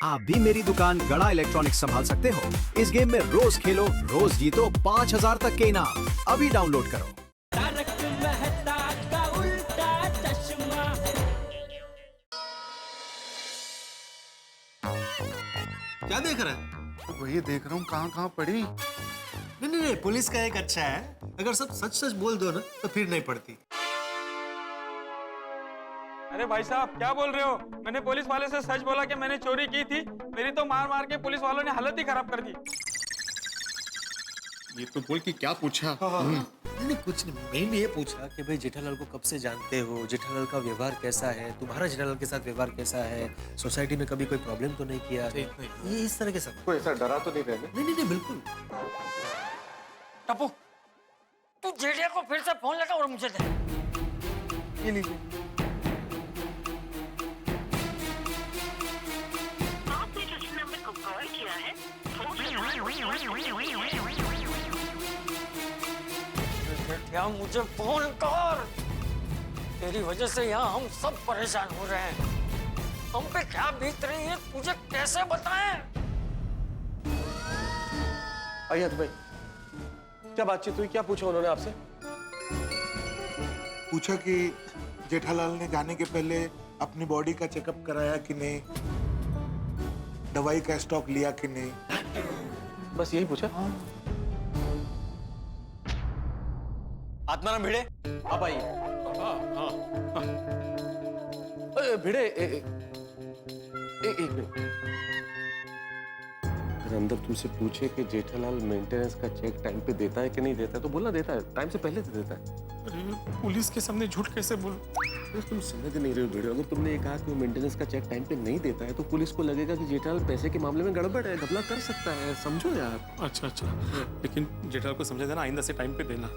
आप भी मेरी दुकान गड़ा इलेक्ट्रॉनिक्स संभाल सकते हो। इस गेम में रोज खेलो, रोज जीतो 5000 तक के इनाम। अभी डाउनलोड करो। तारक मेहता का उल्टा चश्मा। क्या देख रहा है? वही देख रहा हूँ कहाँ कहाँ पड़ी। नहीं, पुलिस का एक अच्छा है, अगर सब सच सच बोल दो ना तो फिर नहीं पड़ती। अरे भाई साहब क्या बोल रहे हो? मैंने पुलिस वाले से सच बोला कि मैंने चोरी की थी। मेरी तो मार मार के पुलिस वालों ने हालत ही खराब कर दी। ये तो बोल कि क्या पूछा। नहीं कुछ नहीं, मैंने ये पूछा कि भाई जेठालाल को कब से जानते हो, जेठालाल का व्यवहार कैसा है, तुम्हारा जेठालाल के साथ व्यवहार कैसा है, सोसाइटी में कभी कोई प्रॉब्लम तो नहीं किया? ये इस तरह के सब। कोई ऐसा डरा तो नहीं रहे ना? नहीं, बिल्कुल। टप्पू, तू जेठिया को फिर से फोन लगा और मुझे दे। ये लीजिए। आपने जिस नंबर को कॉल किया है जेठिया मुझे फोन कर। तेरी वजह से यहाँ हम सब परेशान हो रहे हैं। हम पे क्या बीत रही है तुझे कैसे बताएं? अय्यद भाई, क्या बातचीत हुई? क्या पूछा उन्होंने आपसे? पूछा कि जेठालाल ने जाने के पहले अपनी बॉडी का चेकअप कराया कि नहीं, दवाई का स्टॉक लिया कि नहीं। बस यही पूछा? आत्माराम भिड़े, आप आइए। भिड़े, एक मिनट। अगर अंदर तुमसे पूछे कि जेठालाल मेंटेनेंस का चेक टाइम पे देता है कि नहीं देता है तो बोलना देता है, टाइम से पहले तो देता है। अरे पुलिस के सामने झूठ कैसे बोल? तुम समझ नहीं रहे हो भिड़े। अगर तुमने ये कहा कि वो मेंटेनेंस का चेक टाइम पे नहीं देता है तो पुलिस को लगेगा कि जेठालाल पैसे के मामले में गड़बड़ है, घपला कर सकता है। समझो यार। अच्छा, लेकिन जेठालाल को समझा देना, आइंदा से टाइम पे देना।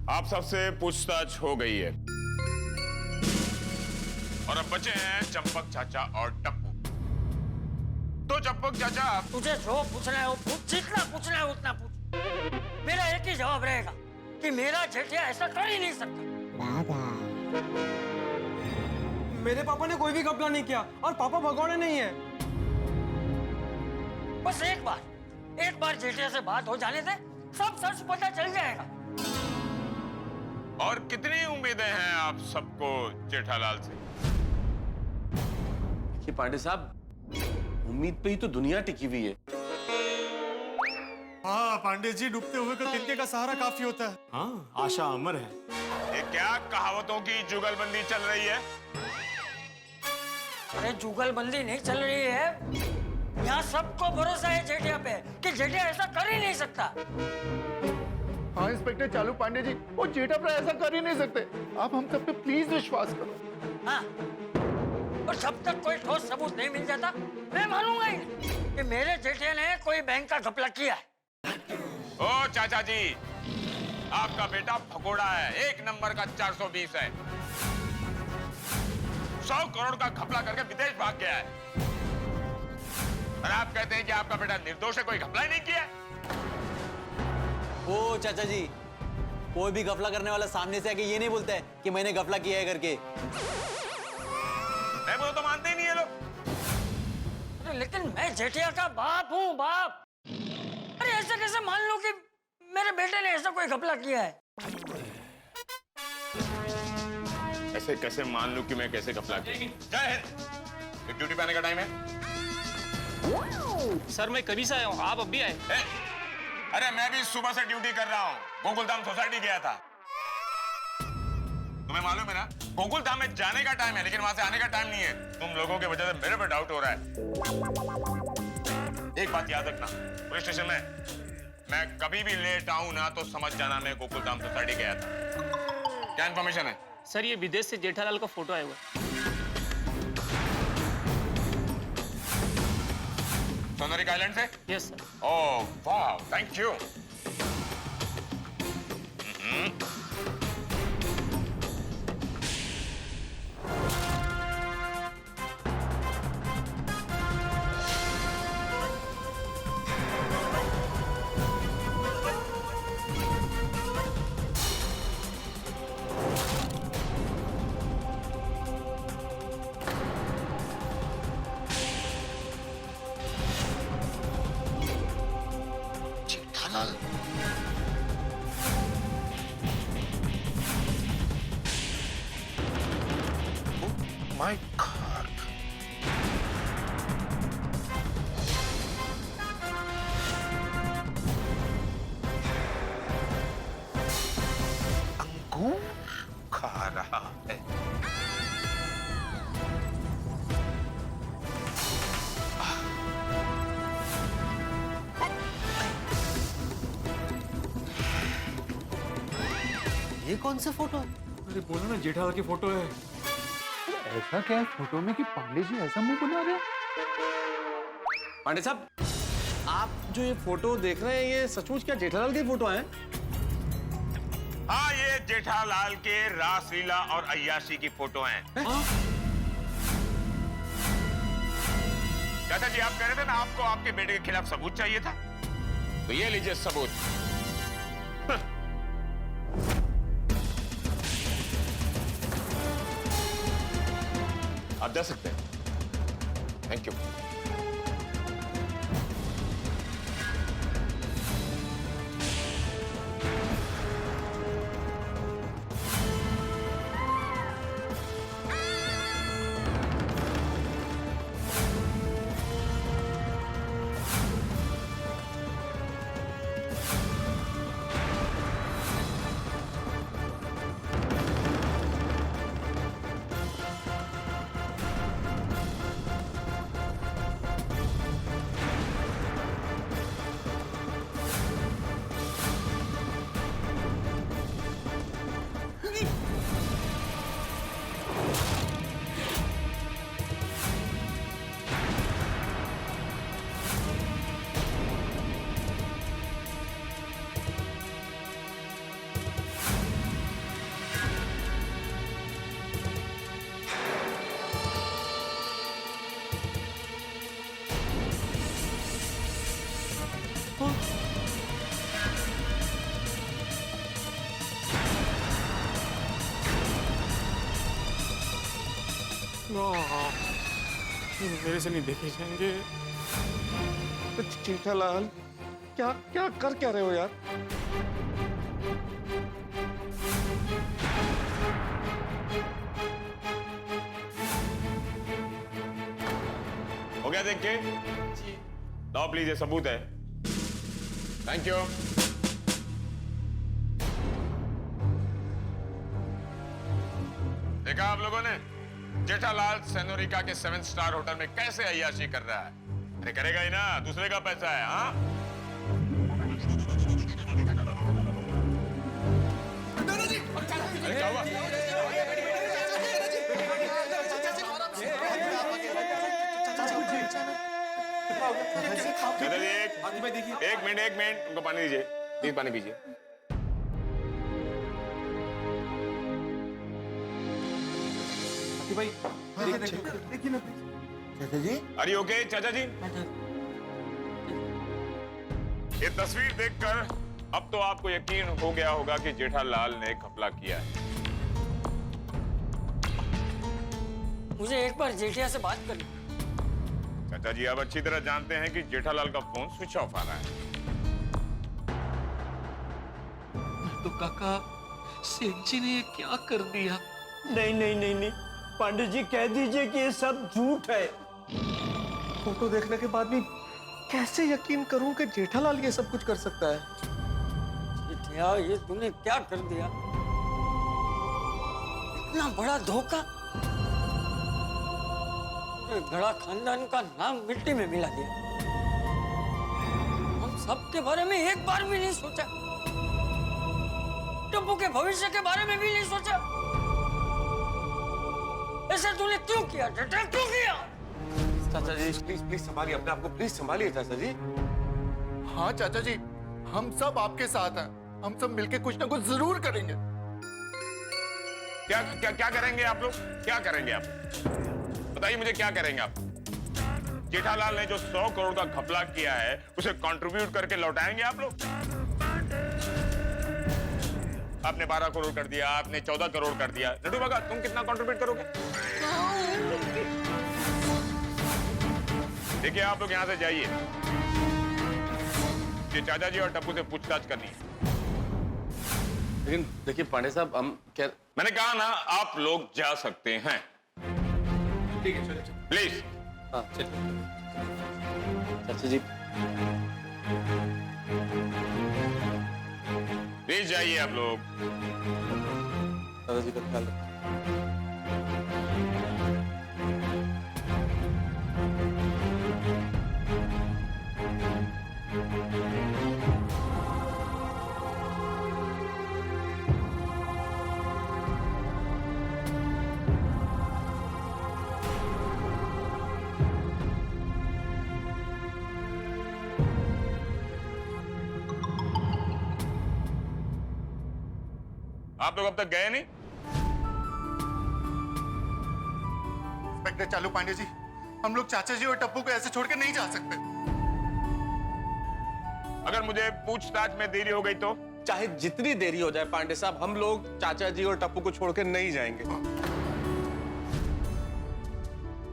आप सबसे पूछताछ हो गई है और अब बचे हैं चंपक चाचा और टप्पू। तो चंपक चाचा, तुझे जो पूछना है वो पूछ, जितना पूछना है उतना पूछ। मेरा एक ही जवाब रहेगा कि मेरा जेठिया ऐसा कर ही नहीं सकता। मेरे पापा ने कोई भी घपला नहीं किया और पापा भगवान नहीं है। बस एक बार जेठिया से बात हो जाने दे, सब सच पता चल जाएगा। और कितनी उम्मीदें हैं आप सबको जेठालाल से? कि पांडे साहब, उम्मीद पे ही तो दुनिया टिकी हुई है। हाँ पांडे जी, डूबते हुए को तिनके का सहारा काफी होता है। हाँ, आशा अमर है। ये क्या कहावतों की जुगलबंदी चल रही है? अरे जुगलबंदी नहीं चल रही है, यहाँ सबको भरोसा है जेठिया पे कि जेठिया ऐसा कर ही नहीं सकता। हाँ इंस्पेक्टर चालू पांडे जी, वो जेठा पर ऐसा कर ही नहीं सकते। आप हम सब पे प्लीज विश्वास करो। हाँ, और जब तक कोई ठोस सबूत नहीं मिल जाता मैं मानूंगा ही नहीं कि मेरे जेठिया ने कोई बैंक का घपला किया है। ओ चाचा जी, आपका बेटा भगोड़ा है, एक नंबर का 420 है। 100 करोड़ का घपला करके विदेश भाग गया है और आप कहते हैं कि आपका बेटा निर्दोष है, कोई घपला ही नहीं किया। ओ चाचा जी, कोई भी घपला करने वाला सामने से आके ये नहीं बोलता है कि मैंने घपला किया है करके। मैं बोलो तो मानते ही नहीं है लोग। अरे लेकिन मैं जेठिया का बाप हूँ, बाप। अरे ऐसे कैसे मान लो कि मेरे बेटे ने ऐसा कोई घपला किया है? ऐसे कैसे मान लूं कि मैं कैसे घपला किया? जय हिंद। ड्यूटी पे आने का टाइम है। सर मैं कभी से आया हूँ, आप अभी आए? अरे मैं भी सुबह से ड्यूटी कर रहा हूँ, गोकुलधाम सोसाइटी गया था। तुम्हें मालूम है ना, गोकुलधाम में जाने का टाइम है लेकिन वहां से आने का टाइम नहीं है। तुम लोगों की वजह से मेरे पर डाउट हो रहा है। एक बात याद रखना, पुलिस स्टेशन में मैं कभी भी लेट आऊं ना तो समझ जाना मैं गोकुलधाम सोसाइटी गया था। क्या इन्फॉर्मेशन है? सर ये विदेश से जेठालाल का फोटो आया हुआ है। सोनारिक आइलैंड से? Yes sir. ओह वाह, thank you. Jethalal my God, अंगूर खा रहा है। ये कौन सा फोटो है? अरे बोला ना जेठालाल की फोटो है। ऐसा क्या है फोटो में कि पांडे जी ऐसा मुंह बना रहे हैं? पांडे साहब, आप जो ये फोटो देख रहे हैं ये सचमुच क्या जेठालाल की फोटो है? हाँ, ये जेठालाल के रासलीला और अय्याशी की फोटो हैं। चाचा जी, आप कह रहे थे ना आपको आपके बेटे के खिलाफ सबूत चाहिए था, तो ये लीजिए सबूत। आप जा सकते हैं। Thank you. मेरे से नहीं देखे जाएंगे। जेठालाल, क्या क्या कर क्या रहे हो यार? हो गया देख के? लाओ प्लीज, ये सबूत है। Thank you. देखा आप लोगों ने जेठालाल सेनोरिका के 7 स्टार होटल में कैसे अय्याशी कर रहा है? अरे करेगा ही ना, दूसरे का पैसा है। हाँ, अरे क्या हुआ? चाचा जी, एक मिनट उनको पानी दीजिए, प्लीज पानी पीजिए। भाई देखिए ना चाचा जी, अरे ओके चाचा जी, ये तस्वीर देखकर अब तो आपको यकीन हो गया होगा कि जेठालाल ने घपला किया है। मुझे एक बार जेठिया से बात करनी। चाचा जी, आप अच्छी तरह जानते हैं कि जेठालाल का फोन स्विच ऑफ आ रहा है। तो काका सेठ जी ने ये क्या कर दिया? नहीं नहीं नहीं नहीं, पांडे जी कह दीजिए कि ये सब झूठ है। फोटो देखने के बाद भी कैसे यकीन करूं कि जेठालाल ये सब कुछ कर सकता है? जेठिया, ये तूने क्या कर दिया? इतना बड़ा धोखा, पूरे गड़ा खानदान का नाम मिट्टी में मिला दिया। हम सबके बारे में एक बार भी नहीं सोचा। टप्पू के भविष्य के बारे में भी नहीं सोचा। ऐसा तूने क्यों किया जेठा, क्यों किया? चाचा जी प्लीज प्लीज संभालिए अपने आप को, प्लीज संभालिए चाचा जी। हाँ चाचा जी, हम सब आपके साथ हैं। हम सब मिलके कुछ ना कुछ जरूर करेंगे। क्या क्या क्या करेंगे आप लोग? क्या करेंगे आप? बताइए मुझे, क्या करेंगे आप? जेठालाल ने जो 100 करोड़ का घपला किया है उसे कंट्रीब्यूट करके लौटाएंगे आप लोग? आपने 12 करोड़ कर दिया, आपने 14 करोड़ कर दिया। नटू भगा, तुम कितना कंट्रीब्यूट करोगे? देखिए आप लोग यहां से जाइए, ये चाचा जी और टप्पू से पूछताछ करनी है। लेकिन देखिए पांडे साहब, हम क्या, मैंने कहा ना आप लोग जा सकते हैं। ठीक है, चलो प्लीज। हाँ चलिए चाचा जी। प्लीज जाइए आप लोग। चाचा जी का ख्याल रखिए। आप लोग अब तक गए नहीं? इंस्पेक्टर चालू पांडे जी, हम लोग चाचा जी और टप्पू को ऐसे छोड़ के नहीं जा सकते। अगर मुझे पूछताछ में देरी हो गई तो? चाहे जितनी देरी हो जाए पांडे साहब, हम लोग चाचा जी और टप्पू को छोड़ के नहीं जाएंगे।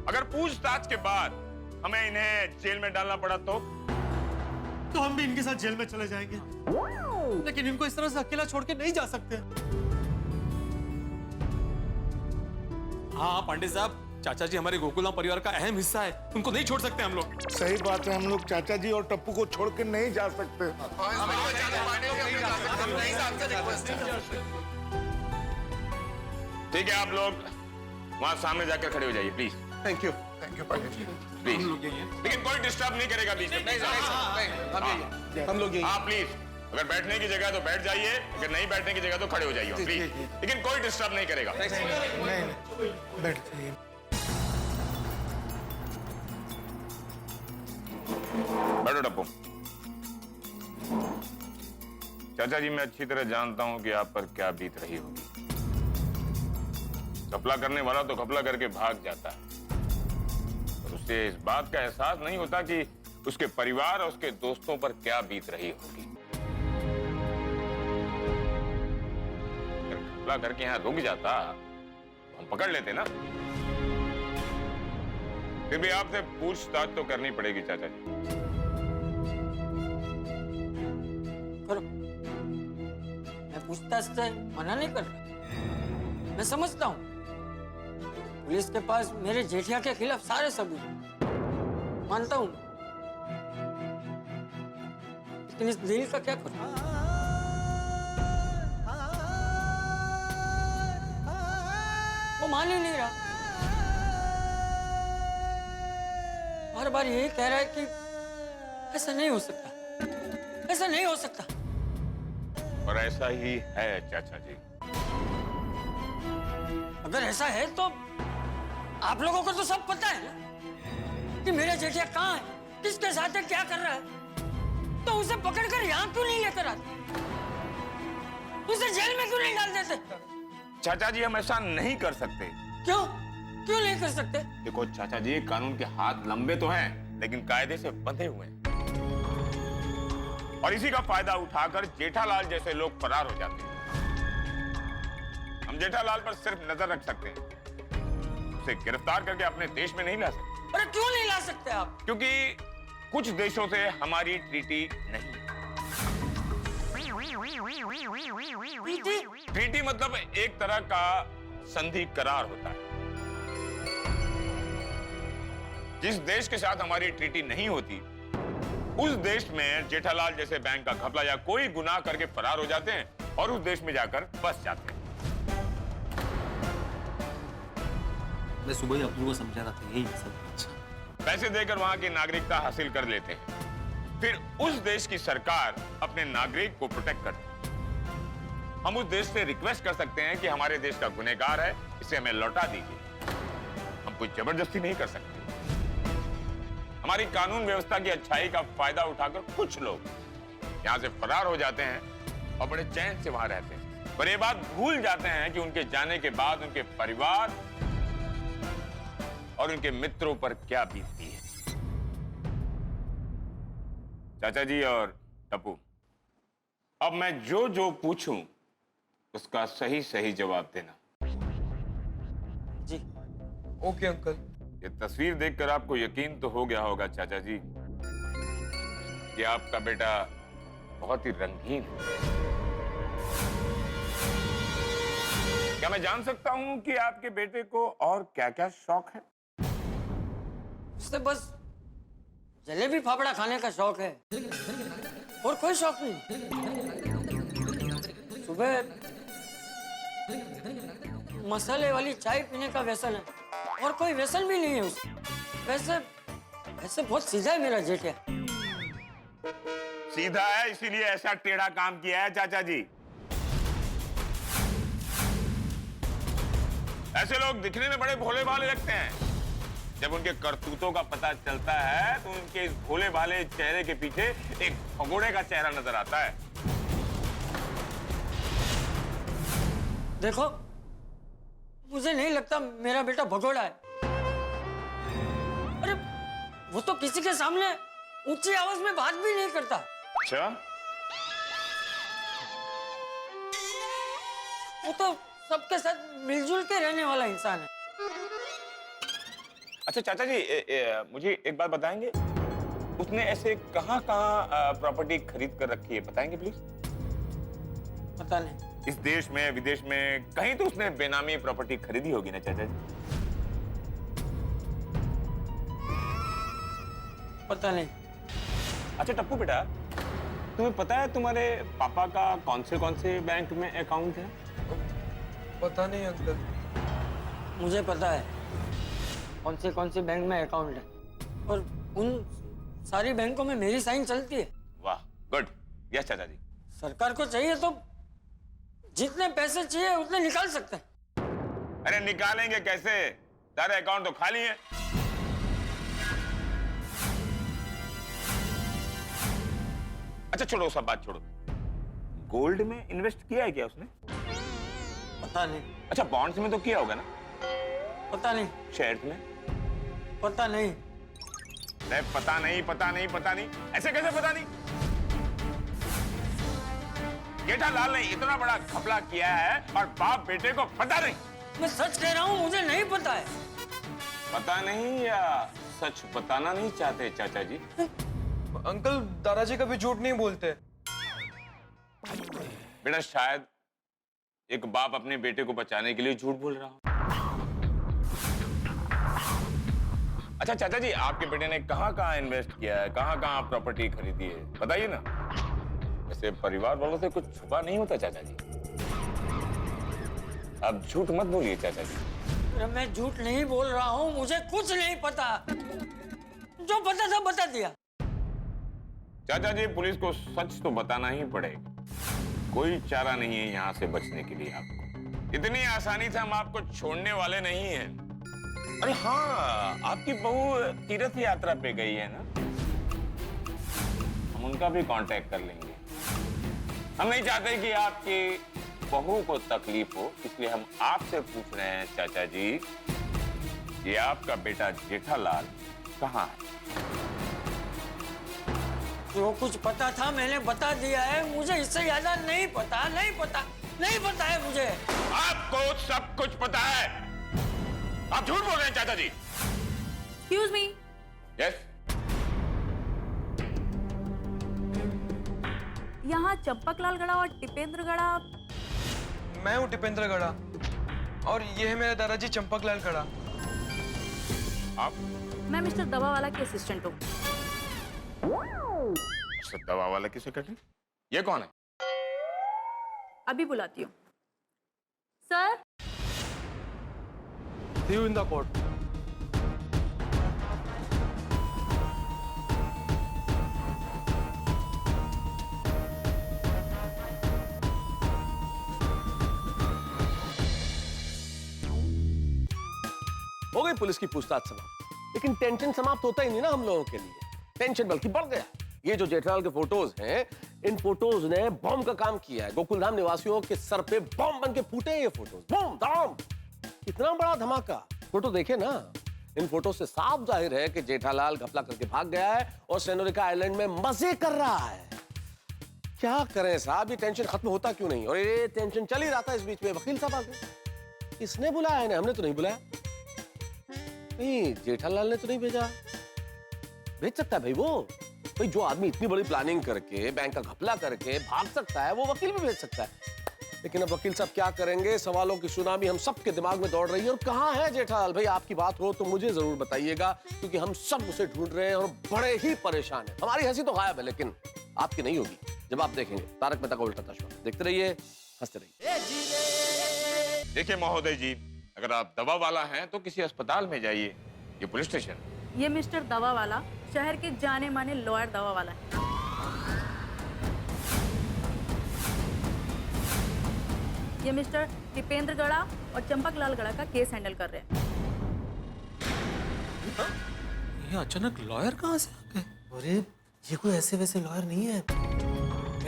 अगर पूछताछ के बाद हमें इन्हें जेल में डालना पड़ा तो हम भी इनके साथ जेल में चले जाएंगे, लेकिन इनको इस तरह से अकेला छोड़ के नहीं जा सकते। हाँ पांडे साहब, चाचा जी हमारे गोकुलम परिवार का अहम हिस्सा है, उनको नहीं छोड़ सकते हम लोग। सही बात है, हम लोग चाचा जी और टप्पू को छोड़ के नहीं जा सकते। ठीक है, आप लोग वहां सामने जाकर खड़े हो जाइए please. Thank you Pandey ji. Please, लेकिन कोई डिस्टर्ब नहीं करेगा बीच में। हम लोग यही। हाँ प्लीज, अगर बैठने की जगह तो बैठ जाइए, अगर नहीं बैठने की जगह तो खड़े हो जाइए प्लीज, लेकिन कोई डिस्टर्ब नहीं करेगा। नहीं, बैठ जाइए। बैठो टप्पू। चाचा जी, मैं अच्छी तरह जानता हूं कि आप पर क्या बीत रही होगी। घपला करने वाला तो घपला करके भाग जाता है, और उसे इस बात का एहसास नहीं होता कि उसके परिवार और उसके दोस्तों पर क्या बीत रही होगी। अगर घपला करके यहां रुक जाता तो हम पकड़ लेते ना। फिर भी आपसे पूछताछ तो करनी पड़ेगी चाचा जी। करो, मैं पूछताछ से मना नहीं कर रहा। मैं समझता हूं पुलिस के पास मेरे जेठिया के खिलाफ सारे सबूत, मानता हूं, लेकिन इस दिल का क्या करूं? वो मान ही नहीं रहा, हर बार यही कह रहा है कि ऐसा नहीं हो सकता, ऐसा नहीं हो सकता। और ऐसा ही है चाचा जी। अगर ऐसा है तो आप लोगों को तो सब पता है ना कि मेरा जेठिया कहाँ है, किसके साथ है, क्या कर रहा है, तो उसे पकड़कर यहाँ क्यों नहीं लेकर आते, उसे जेल में क्यों नहीं डाल देते? चाचा जी, हम ऐसा नहीं कर सकते। क्यों क्यों नहीं कर सकते? देखो चाचा जी, कानून के हाथ लंबे तो हैं, लेकिन कायदे से बंधे हुए हैं, और इसी का फायदा उठाकर जेठालाल जैसे लोग फरार हो जाते हैं। हम जेठालाल पर सिर्फ नजर रख सकते हैं, उसे गिरफ्तार करके अपने देश में नहीं ला सकते। अरे क्यों नहीं ला सकते आप? क्योंकि कुछ देशों से हमारी ट्रीटी नहीं। ट्रीटी मतलब एक तरह का संधि करार होता है। जिस देश के साथ हमारी ट्रीटी नहीं होती, उस देश में जेठालाल जैसे बैंक का घपला या कोई गुनाह करके फरार हो जाते हैं और उस देश में जाकर बस जाते हैं। मैं सुबह ही अब्दुल को समझा रहा था, यही सब। पैसे देकर वहां की नागरिकता हासिल कर लेते हैं, फिर उस देश की सरकार अपने नागरिक को प्रोटेक्ट करती है। हम उस देश से रिक्वेस्ट कर सकते हैं कि हमारे देश का गुनहगार है, इसे हमें लौटा दीजिए। हम कोई जबरदस्ती नहीं कर सकते। हमारी कानून व्यवस्था की अच्छाई का फायदा उठाकर कुछ लोग यहां से फरार हो जाते हैं और बड़े चैन से वहां रहते हैं, पर ये बात भूल जाते हैं कि उनके जाने के बाद उनके परिवार और उनके मित्रों पर क्या बीतती है। चाचा जी और टप्पू, अब मैं जो जो पूछूं उसका सही सही जवाब देना। जी। Okay uncle. ये तस्वीर देखकर आपको यकीन तो हो गया होगा चाचा जी कि आपका बेटा बहुत ही रंगीन है। क्या मैं जान सकता हूं कि आपके बेटे को और क्या-क्या शौक है? उससे बस जलेबी फाफड़ा खाने का शौक है और कोई शौक नहीं। सुबह मसाले वाली चाय पीने का व्यसन है और कोई व्यसन भी नहीं है उसे। वैसे बहुत सीधा है मेरा जेठिया। सीधा है इसीलिए ऐसा टेढ़ा काम किया है चाचा जी। ऐसे लोग दिखने में बड़े भोले भाले लगते हैं, जब उनके करतूतों का पता चलता है तो उनके इस भोले भाले चेहरे के पीछे एक भगोड़े का चेहरा नजर आता है। देखो, मुझे नहीं लगता मेरा बेटा भगोड़ा है। अरे वो तो किसी के सामने ऊंची आवाज में बात भी नहीं करता। अच्छा, वो तो सबके साथ मिलजुल के रहने वाला इंसान है। अच्छा चाचा जी, मुझे एक बात बताएंगे, उसने ऐसे कहाँ प्रॉपर्टी खरीद कर रखी है, बताएंगे प्लीज? पता नहीं। इस देश में विदेश में कहीं तो उसने बेनामी प्रॉपर्टी खरीदी होगी ना चाचा जी? पता नहीं। अच्छा टप्पू बेटा, तुम्हें पता है तुम्हारे पापा का कौन से बैंक में अकाउंट है? पता नहीं अंकल। मुझे पता है कौन से बैंक में अकाउंट है और उन सारी बैंकों में मेरी साइन चलती है। वाह, गुड। यस चाचा जी। सरकार को चाहिए तो जितने पैसे चाहिए उतने निकाल सकते हैं। अरे निकालेंगे कैसे, सारे अकाउंट तो खाली हैं। अच्छा छोड़ो, सब बात छोड़ो। गोल्ड में इन्वेस्ट किया है क्या उसने? पता नहीं। अच्छा बॉन्ड्स में तो किया होगा ना? पता नहीं। शेयर्स में? पता नहीं। नहीं पता नहीं, ऐसे कैसे पता नहीं? जेठालाल ने इतना बड़ा घपला किया है और बाप बेटे को पता नहीं। मैं सच कह रहा हूँ, मुझे नहीं पता है। पता नहीं या सच बताना नहीं चाहते चाचा जी? अंकल दादाजी कभी झूठ नहीं बोलते। बेटा शायद एक बाप अपने बेटे को बचाने के लिए झूठ बोल रहा हो। अच्छा चाचा जी, आपके बेटे ने कहाँ इन्वेस्ट किया है, कहाँ प्रॉपर्टी खरीदी है, बताइए ना। वैसे परिवार वालों से कुछ छुपा नहीं होता चाचा जी। अब झूठ मत बोलिए चाचा जी। अरे मैं झूठ नहीं बोल रहा हूँ, मुझे कुछ नहीं पता। जो पता था बता दिया। चाचा जी, पुलिस को सच तो बताना ही पड़ेगा। कोई चारा नहीं है यहाँ से बचने के लिए आपको। इतनी आसानी से हम आपको छोड़ने वाले नहीं हैं। अरे हाँ, आपकी बहू तीर्थ यात्रा पे गई है ना, हम उनका भी कांटेक्ट कर लेंगे। हम नहीं चाहते कि आपकी बहू को तकलीफ हो, इसलिए हम आपसे पूछ रहे हैं चाचा जी, ये आपका बेटा जेठालाल कहाँ है? जो कुछ पता था मैंने बता दिया है। मुझे इससे ज्यादा नहीं पता है मुझे। आपको सब कुछ पता है। आप झूठ बोल रहे हैं चाचा जी। Excuse me. यस। यहाँ चंपकलाल गड़ा और टिपेंद्र गड़ा। मैं हूँ टिपेंद्र गड़ा और ये है मेरा दादाजी चंपकलाल गड़ा। आप? मैं मिस्टर दवावाला की असिस्टेंट हूँ। दवा वाला की सेक्रेटरी? ये कौन है? अभी बुलाती हूँ। Sir. See you in the court. हो गई पुलिस की पूछताछ समाप्त, लेकिन टेंशन समाप्त होता ही नहीं ना हम लोगों के लिए, टेंशन बल्कि बढ़ गया। ये जो जेठालाल के फोटोज हैं, इन फोटोज ने बॉम्ब का काम किया है। गोकुलधाम निवासियों के सर पे बॉम्ब बन के फूटे ये फोटोज, बॉम्ब धाम, कितना बड़ा धमाका। फोटो देखे ना, इन फोटो से साफ जाहिर है कि जेठालाल घपला करके भाग गया है और सेनोरिका आइलैंड में मजे कर रहा है। क्या करें साहब, ये टेंशन खत्म होता क्यों नहीं? और ये टेंशन चल ही रहा था, इस बीच में वकील साहब आ गए। इसने बुलाया इन्हें, हमने तो नहीं बुलाया। नहीं, जेठालाल ने तो नहीं भेजा। भेज सकता है भाई वो, भाई जो आदमी इतनी बड़ी प्लानिंग करके बैंक का घपला करके भाग सकता है, वो वकील भी भेज सकता है। लेकिन अब वकील साहब क्या करेंगे? सवालों की सुनामी हम सबके दिमाग में दौड़ रही है। और कहाँ है जेठालाल? भाई आपकी बात हो तो मुझे जरूर बताइएगा, क्योंकि हम सब उसे ढूंढ रहे हैं और बड़े ही परेशान हैं। हमारी हंसी तो गायब है, लेकिन आपकी नहीं होगी जब आप देखेंगे तारक मेहता का उल्टा चश्मा। देखते रहिए, हंसते रहिए। देखिए महोदय जी, अगर आप दवा वाला हैं तो किसी अस्पताल में जाइए, ये पुलिस स्टेशन। ये मिस्टर दवा वाला शहर के जाने माने लॉयर दवा वाला है। ये मिस्टर टिपेंद्र गड़ा और चंपक लाल गड़ा का केस हैंडल कर रहे हैं। ये अचानक लॉयर कहाँ से आ गए? अरे ये कोई ऐसे वैसे लॉयर नहीं है,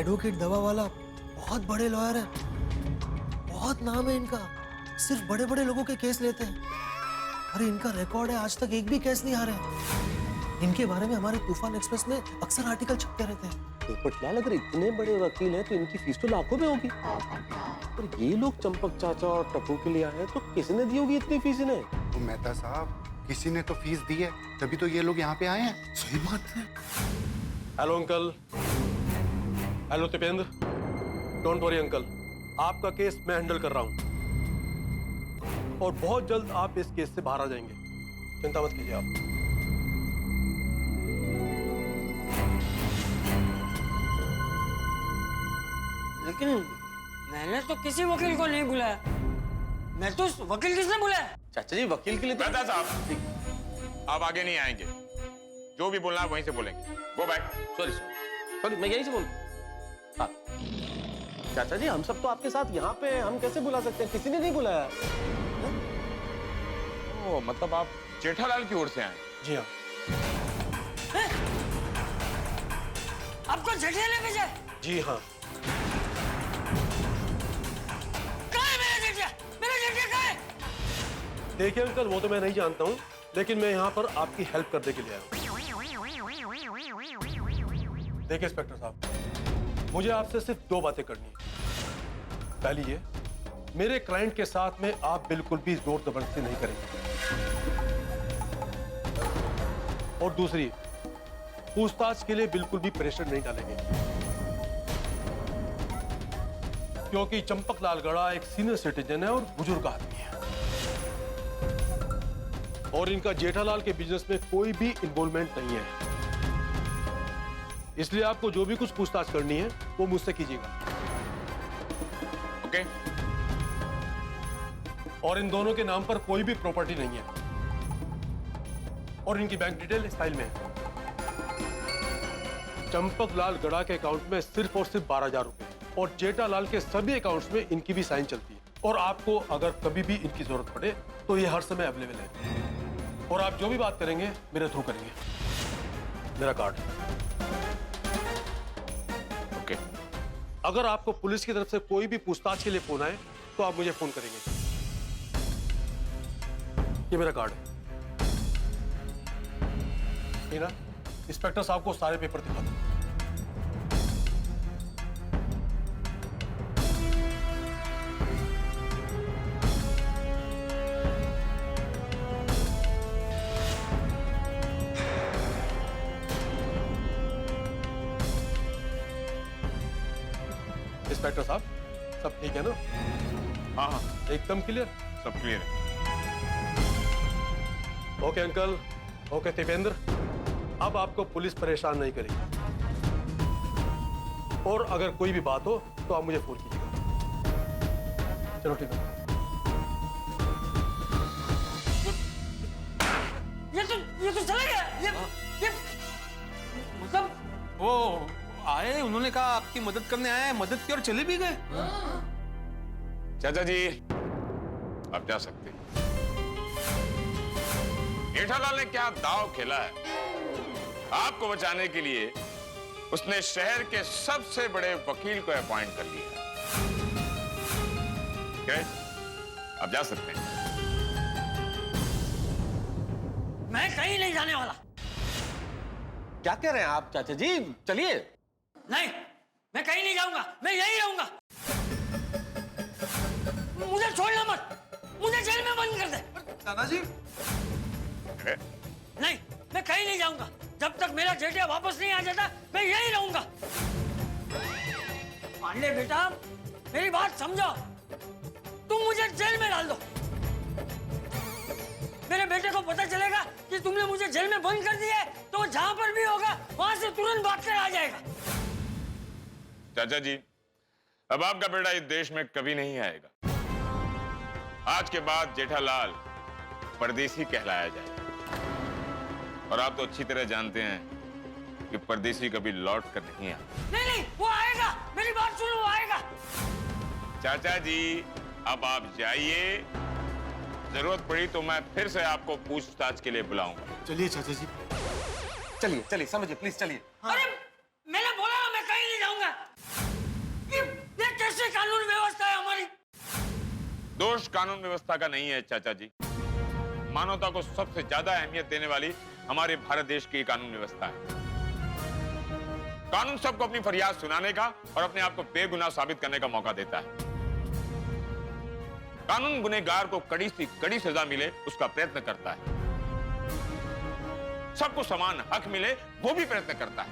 एडवोकेट दवा वाला बहुत बड़े लॉयर है, बहुत नाम है इनका, सिर्फ बड़े बड़े लोगों के केस लेते हैं। अरे इनका रिकॉर्ड है, आज तक एक भी केस नहीं हारे। इनके बारे में हमारे तूफान एक्सप्रेस में अक्सर आर्टिकल छपते रहते हैं। पटलाल, अगर इतने बड़े वकील हैं तो इनकी फीस तो लाखों में होगी। पर ये लोग चंपक चाचा और टप्पू के लिए आए हैं, तो किसने दी होगी इतनी फीस इन्हें? तो मेहता साहब, किसी ने तो फीस दी है, तभी तो ये लोग यहाँ पे आए हैं। सही बात है। Hello uncle. Hello Tipendra. Don't worry uncle, आपका केस मैं हैंडल कर रहा हूँ और बहुत जल्द आप इस केस से बाहर आ जाएंगे, चिंता मत कीजिए आप। लेकिन मैंने तो किसी वकील को नहीं बुलाया। मैं तो वकील किसने बुलाया? चाचा जी वकील के लिए तो... मेहता साहब, आप आगे नहीं आएंगे, जो भी बोलना है वहीं से बोलेंगे। Go back. सॉरी, मैं यहीं से बोल। हाँ चाचा जी, हम सब तो आपके साथ यहाँ पे, हम कैसे बुला सकते हैं? किसी ने नहीं बुलाया। ओ, मतलब आप जेठालाल की ओर से आए? जी हाँ। आपको जेठिया ने भेजा? जी हाँ। कहाँ है मेरा जेठिया? मेरा जेठिया कहाँ है? देखिए अंकल, वो तो मैं नहीं जानता हूँ, लेकिन मैं यहाँ पर आपकी हेल्प करने के लिए आया हूँ। देखिए इंस्पेक्टर साहब, मुझे आपसे सिर्फ दो बातें करनी है। पहली ये, मेरे क्लाइंट के साथ में आप बिल्कुल भी जोर जबरदस्ती नहीं करेंगे। और दूसरी, पूछताछ के लिए बिल्कुल भी प्रेशर नहीं डालेंगे, क्योंकि चंपक लाल गड़ा एक सीनियर सिटीजन है और बुजुर्ग आदमी है, और इनका जेठालाल के बिजनेस में कोई भी इन्वॉल्वमेंट नहीं है। इसलिए आपको जो भी कुछ पूछताछ करनी है वो मुझसे कीजिएगा। ओके। और इन दोनों के नाम पर कोई भी प्रॉपर्टी नहीं है, और इनकी बैंक डिटेल इस फाइल में है। चंपक लाल गड़ा के अकाउंट में सिर्फ और सिर्फ 12,000 रुपए, और जेठालाल के सभी अकाउंट्स में इनकी भी साइन चलती है। और आपको अगर कभी भी इनकी जरूरत पड़े तो ये हर समय अवेलेबल है, और आप जो भी बात करेंगे मेरे थ्रू करेंगे। मेरा कार्ड। ओके। अगर आपको पुलिस की तरफ से कोई भी पूछताछ के लिए फोन आए तो आप मुझे फोन करेंगे। ये मेरा कार्ड है। ना, इंस्पेक्टर साहब को सारे पेपर दिखा दो। इंस्पेक्टर साहब, सब ठीक है ना? हाँ हाँ, एकदम क्लियर? सब क्लियर है। ओके अंकल, ओके टिपेंद्र, अब आपको पुलिस परेशान नहीं करेगी, और अगर कोई भी बात हो तो आप मुझे फोन कीजिएगा। चलो ठीक है। ये तो चला गया। ये मतलब वो आए, उन्होंने कहा आपकी मदद करने आए हैं, मदद की और चले भी गए। चाचा जी, आप जा सकते हैं। जेठालाल ने क्या दांव खेला है। आपको बचाने के लिए उसने शहर के सबसे बड़े वकील को अपॉइंट कर लिया। आप जा सकते हैं। मैं कहीं नहीं जाने वाला। क्या कह रहे हैं आप चाचा जी? चलिए। नहीं, मैं कहीं नहीं जाऊंगा, मैं यहीं रहूंगा। मुझे छोड़ना मत, मुझे जेल में बंद कर दे। दादाजी नहीं, मैं कहीं नहीं जाऊंगा। जब तक मेरा जेठिया वापस नहीं आ जाता, मैं यहीं रहूंगा। पांडे बेटा, मेरी बात समझो। तुम मुझे जेल में डाल दो। मेरे बेटे को पता चलेगा कि तुमने मुझे जेल में बंद कर दिया है, तो वो जहां पर भी होगा वहां से तुरंत भाग कर आ जाएगा। चाचा जी, अब आपका बेटा इस देश में कभी नहीं आएगा। आज के बाद जेठालाल परदेसी कहलाया जाएगा। और आप तो अच्छी तरह जानते हैं कि परदेसी कभी लौट कर नहीं आता। नहीं, वो आएगा। मेरी बात सुनो, वो आएगा। चाचा जी, अब आप जाइए। जरूरत पड़ी तो मैं फिर से आपको पूछताछ के लिए बुलाऊंगा। चलिए चाचा जी, चलिए चलिए, समझिए प्लीज, चलिए। अरे मैंने बोला ना, मैं कहीं नहीं जाऊंगा। ये कैसे कानून व्यवस्था है हमारी? दोष कानून व्यवस्था का नहीं है चाचा जी। मानवता को सबसे ज्यादा अहमियत देने वाली हमारे भारत देश की कानून व्यवस्था है। कानून सबको अपनी फरियाद सुनाने का और अपने आप को बेगुनाह साबित करने का मौका देता है। कानून गुनहगार को कड़ी से कड़ी सजा मिले उसका प्रयत्न करता है। सबको समान हक मिले वो भी प्रयत्न करता है।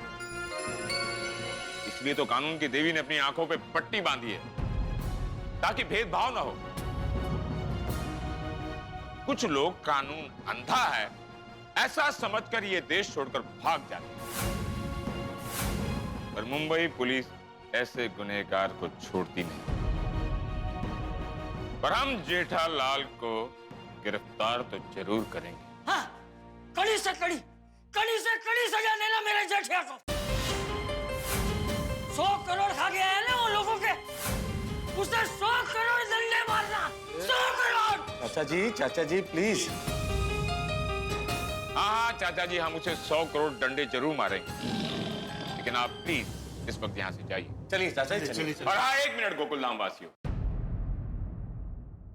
इसलिए तो कानून की देवी ने अपनी आंखों पे पट्टी बांधी है ताकि भेदभाव ना हो। कुछ लोग कानून अंधा है ऐसा समझकर ये देश छोड़कर भाग जाते हैं, पर मुंबई पुलिस ऐसे गुनहगार को छोड़ती नहीं। पर हम जेठालाल को गिरफ्तार तो जरूर करेंगे। हाँ, कड़ी से कड़ी सजा देना मेरे जेठिया को। 100 करोड़ खा गया है ना वो लोगों के, उसे 100 करोड़ दंडे मारना। 100 करोड़। चाचा जी प्लीज। हाँ चाचा जी, हम उसे 100 करोड़ डंडे जरूर मारेंगे, लेकिन आप प्लीज इस वक्त यहाँ से जाइए। चलिए चाचा जी, चलिए। और हाँ, 1 मिनट गोकुलधाम वासियों,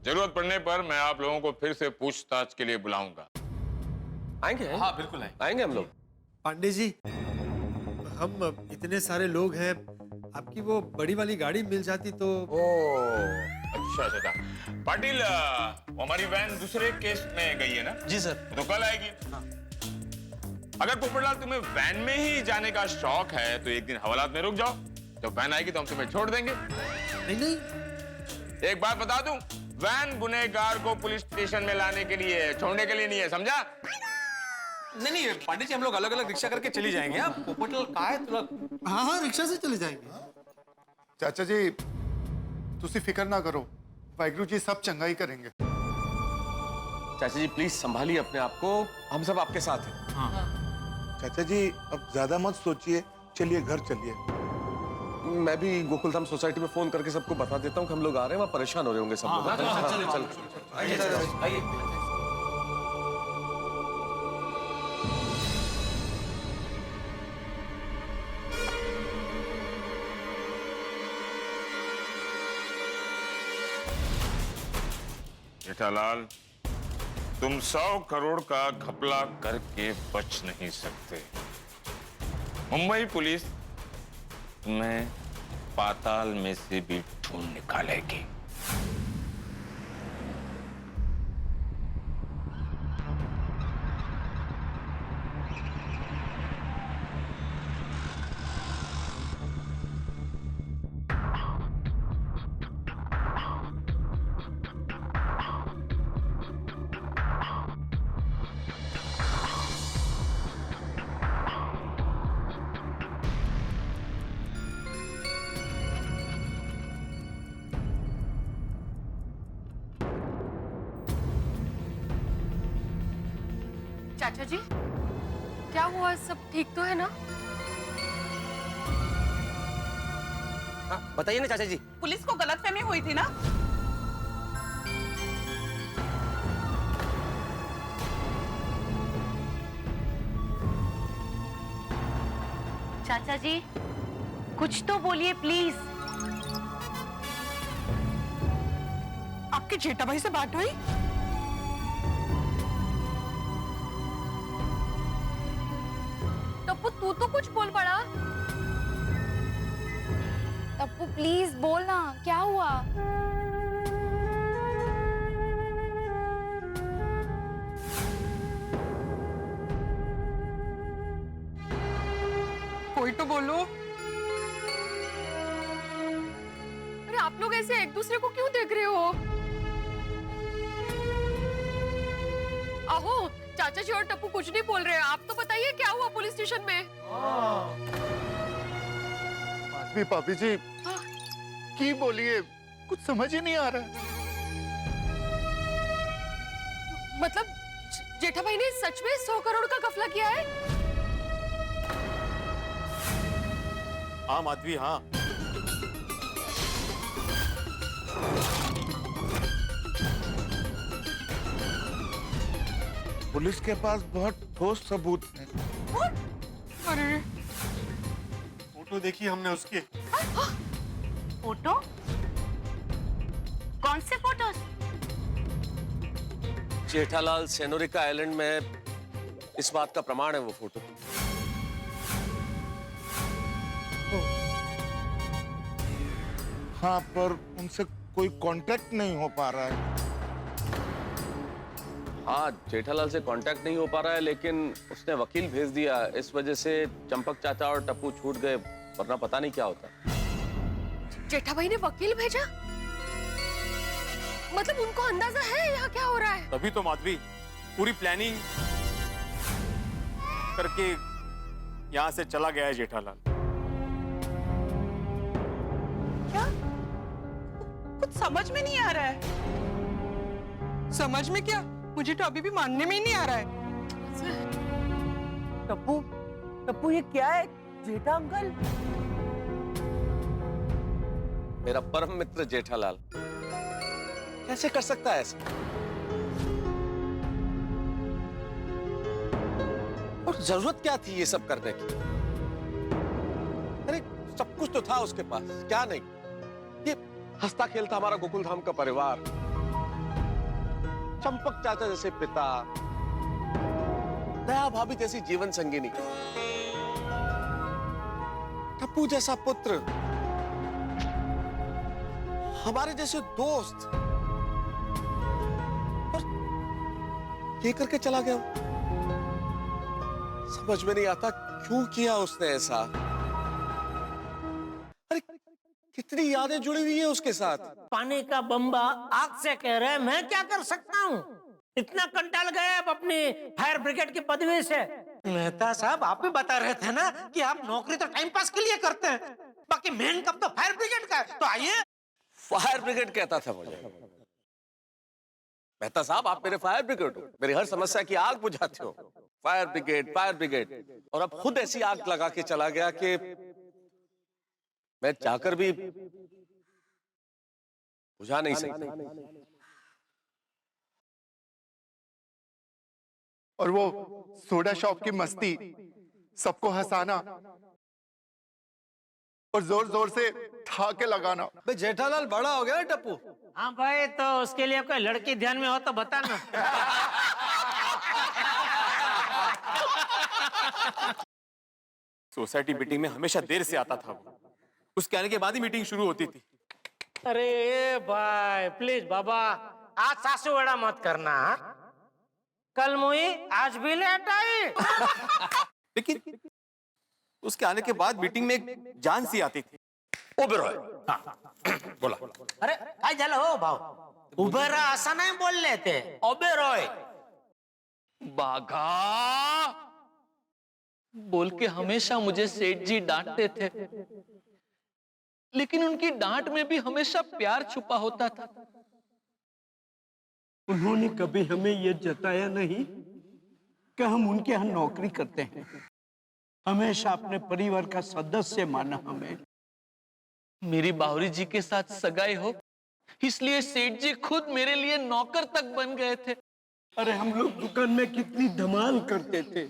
जरूरत पड़ने पर मैं आप लोगों को फिर से पूछताछ के लिए बुलाऊंगा। आएंगे? हाँ बिल्कुल आएंगे हम लोग। पांडे जी, हम इतने सारे लोग हैं, आपकी वो बड़ी वाली गाड़ी मिल जाती तो। अच्छा। पाटिल, हमारी वैन दूसरे केस में गई है ना? जी सर। तो कल आएगी। अगर पोपटलाल तुम्हें वैन में ही जाने का शौक है तो एक दिन हवालात में रुक जाओ। जब वैन आएगी तो हम तुम्हें छोड़ देंगे। नहीं। एक बात बता दूं, वैन गुनहगार को पुलिस स्टेशन में लाने के लिए, छोड़ने के लिए नहीं है, समझा? नहीं पांडे जी, हम लोग अलग अलग रिक्शा करके चली जाएंगे। पोपटलाल कहाँ है तुरंत? हाँ, रिक्शा से चले जाएंगे। चाचा जी, तुसी फिक्र ना करो, वाहिगुरु जी सब चंगाई करेंगे। चाचा जी प्लीज संभालिए अपने आप को, हम सब आपके साथ हैं। हाँ। चाचा जी, अब ज्यादा मत सोचिए, चलिए घर चलिए। मैं भी गोकुलधाम सोसाइटी में फोन करके सबको बता देता हूँ कि हम लोग आ रहे हैं, वहाँ परेशान हो रहे होंगे सब लोग। आइए। जेठालाल, तुम 100 करोड़ का घपला करके बच नहीं सकते। मुंबई पुलिस तुम्हें पाताल में से भी ढूंढ निकालेगी। चाचा जी, क्या हुआ? सब ठीक तो है ना? बताइए ना चाचा जी। पुलिस को गलतफहमी हुई थी ना? चाचा जी कुछ तो बोलिए प्लीज। आपके जेठा भाई से बात हुई? टप्पू तू तो कुछ बोल पड़ा। टप्पू प्लीज बोल ना, क्या हुआ? कोई तो बोलो। अरे आप लोग ऐसे एक दूसरे को क्यों देख रहे हो? आहो, चाचा जी और टप्पू कुछ नहीं बोल रहे हैं। आप तो बताइए क्या हुआ पुलिस स्टेशन में? भाभी जी की बोलिए, कुछ समझ ही नहीं आ रहा। मतलब जेठा भाई ने सच में 100 करोड़ का घपला किया है? हाँ माधवी हाँ। पुलिस के पास बहुत ठोस सबूत है। अरे फोटो देखी हमने उसकी। फोटो? कौन से फोटोज? जेठालाल सेनोरिका आइलैंड में इस बात का प्रमाण है वो फोटो। हाँ, पर उनसे कोई कांटेक्ट नहीं हो पा रहा है। हाँ, जेठालाल से कांटेक्ट नहीं हो पा रहा है, लेकिन उसने वकील भेज दिया। इस वजह से चंपक चाचा और टप्पू छूट गए, वरना पता नहीं क्या होता। जेठा भाई ने वकील भेजा? मतलब उनको अंदाजा है यहाँ क्या हो रहा है? तभी तो माधवी पूरी प्लानिंग करके यहाँ से चला गया है जेठालाल। क्या? कुछ समझ में नहीं आ रहा है। समझ में क्या? मुझे तो अभी भी मानने में ही नहीं आ रहा है। टप्पू, टप्पू ये क्या है? जेठा अंकल? मेरा परम मित्र जेठालाल कैसे कर सकता है ऐसा? और जरूरत क्या थी ये सब करने की? अरे सब कुछ तो था उसके पास, क्या नहीं? ये हंसता खेलता हमारा गोकुलधाम का परिवार, चंपक चाचा जैसे पिता, दया भाभी जैसी जीवन संगिनी, टप्पू जैसा पुत्र, हमारे जैसे दोस्त, और ये करके चला गया। समझ में नहीं आता क्यों किया उसने ऐसा। अरे कितनी यादें जुड़ी हुई है उसके साथ। पानी का बम्बा आग से कह रहे हैं, मैं क्या कर सकता हूँ? इतना कंटाल गए अब अपनी फायर ब्रिगेड की पदवी से। मेहता साहब, आप भी बता रहे थे ना कि आप नौकरी तो टाइम पास के लिए करते हैं, बाकी मेन काम तो फायर ब्रिगेड का है। तो आइए। फायर ब्रिगेड कहता था मुझे। मेहता साहब, आप मेरे फायर ब्रिगेड हो, मेरी हर समस्या की आग बुझाते हो। फायर ब्रिगेड, फायर ब्रिगेड, और अब खुद ऐसी आग लगा के चला गया कि मैं चाहकर भी बुझा नहीं सकता। और वो सोडा शॉप की मस्ती, सबको हंसाना और जोर जोर से ठाके लगाना। भाई जेठालाल बड़ा हो गया टप्पू। हाँ भाई, तो उसके लिए कोई लड़की ध्यान में हो तो बताना। सोसाइटी मीटिंग में हमेशा देर से आता था वो। उसके आने के बाद ही मीटिंग शुरू होती थी। अरे भाई प्लीज बाबा, आज सासू बड़ा मत करना। कल मुई आज भी लेट आई। लेकिन उसके आने के बाद मीटिंग में एक जान सी आती थी। ओबेरॉय, बोला। अरे काय झालं हो भाऊ? उबेरा असं नाही बोलले ते, ओबेरॉय। बाघा बोल के हमेशा मुझे सेठ जी डांटते थे, लेकिन उनकी डांट में भी हमेशा प्यार छुपा होता था। उन्होंने कभी हमें यह जताया नहीं कि हम उनके यहाँ नौकरी करते हैं। हमेशा अपने परिवार का सदस्य माना हमें। मेरी बावरी जी के साथ सगाई हो, इसलिए सेठ जी खुद मेरे लिए नौकर तक बन गए थे। अरे हम लोग दुकान में कितनी धमाल करते थे।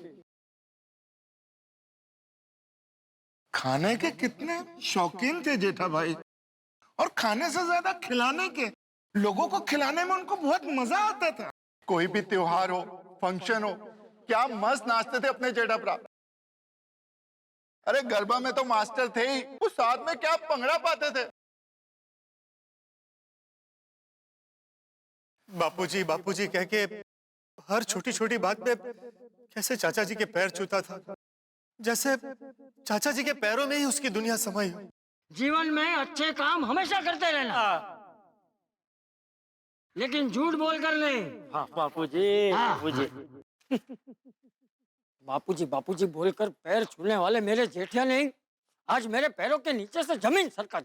खाने के कितने शौकीन थे जेठा भाई, और खाने से ज्यादा खिलाने के। लोगों को खिलाने में उनको बहुत मजा आता था। कोई भी त्योहार हो, फंक्शन हो, क्या मस्त नाचते थे अपने जेठा भरा। अरे गरबा में तो मास्टर थे ही, वो साथ में क्या पंगड़ा पाते थे। बापूजी कह के हर छोटी छोटी बात पे कैसे चाचा जी के पैर छूता था, जैसे चाचा जी के पैरों में ही उसकी दुनिया समाई हो। जीवन में अच्छे काम हमेशा करते रहना, लेकिन झूठ बोल कर नहीं। हाँ बापूजी, बापूजी बापूजी बापूजी बोलकर पैर छूने वाले मेरे जेठिया ने आज मेरे पैरों के नीचे से जमीन सरका।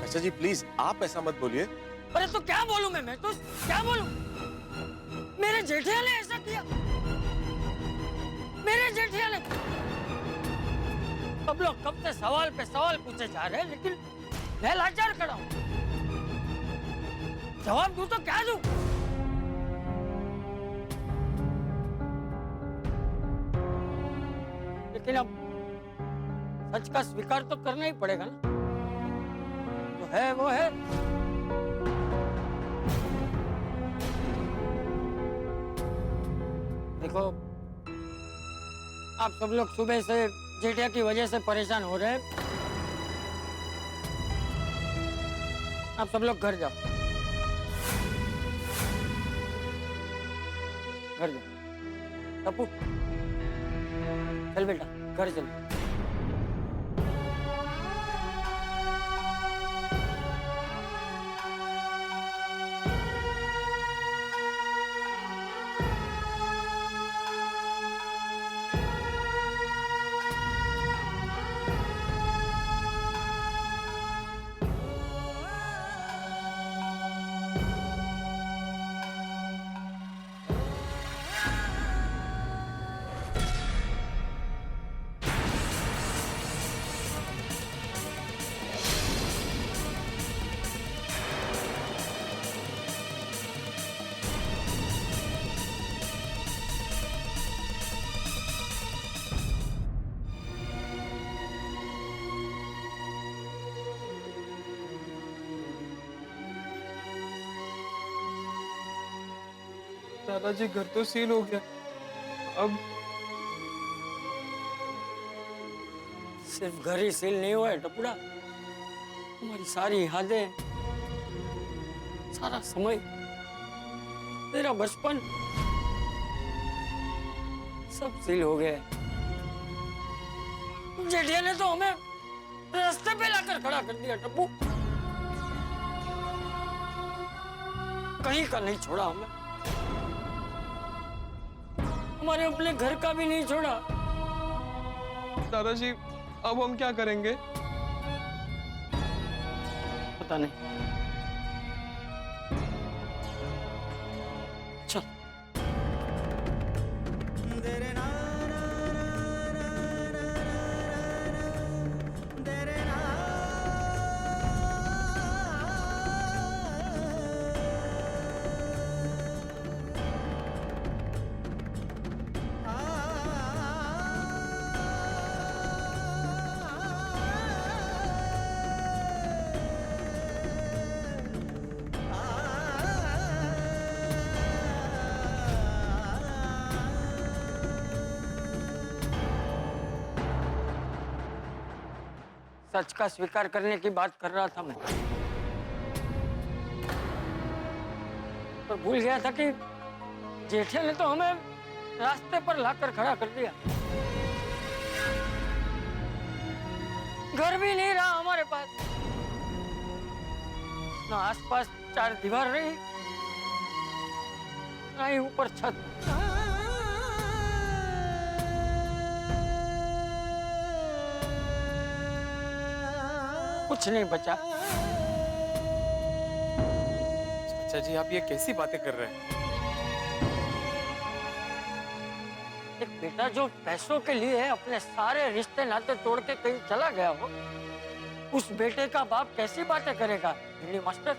चाचा जी प्लीज आप ऐसा मत बोलिए। अरे तो क्या बोलूं मैं तो क्या बोलूं? मेरे जेठिया ने ऐसा किया, मेरे जेठिया ने। अब लोग कब से सवाल पे सवाल पूछे जा रहे हैं, लेकिन मैं लाचार खड़ा हूं। जवाब दूं तो क्या दूं? लेकिन अब सच का स्वीकार तो करना ही पड़ेगा ना। जो है वो है। देखो, आप सब लोग सुबह से जेठिया की वजह से परेशान हो रहे हैं। आप सब लोग घर जाओ, घर जाओ। टप्पू चल बेटा, घर चल। दादाजी घर तो सील हो गया, अब सिर्फ घर ही सील नहीं हुआ है टपुड़ा, हमारी सारी यादें, सारा समय, तेरा बचपन सब सील हो गया। जेठिया ने तो हमें रास्ते पे लाकर खड़ा कर दिया टप्पू, कहीं का नहीं छोड़ा हमें, हमारे अपने घर का भी नहीं छोड़ा। दादाजी अब हम क्या करेंगे? पता नहीं। चल। सच का स्वीकार करने की बात कर रहा था मैं, पर भूल गया था कि जेठिया ने तो हमें रास्ते पर लाकर खड़ा कर दिया। घर भी नहीं रहा हमारे पास, ना आसपास चार दीवार रही, ना ही ऊपर छत। कुछ नहीं बचा। चाचा जी आप ये कैसी बातें कर रहे हैं? एक बेटा जो पैसों के लिए अपने सारे रिश्ते नाते तोड़ के कहीं चला गया हो, उस बेटे का बाप कैसी बातें करेगा दिल्ली मास्टर?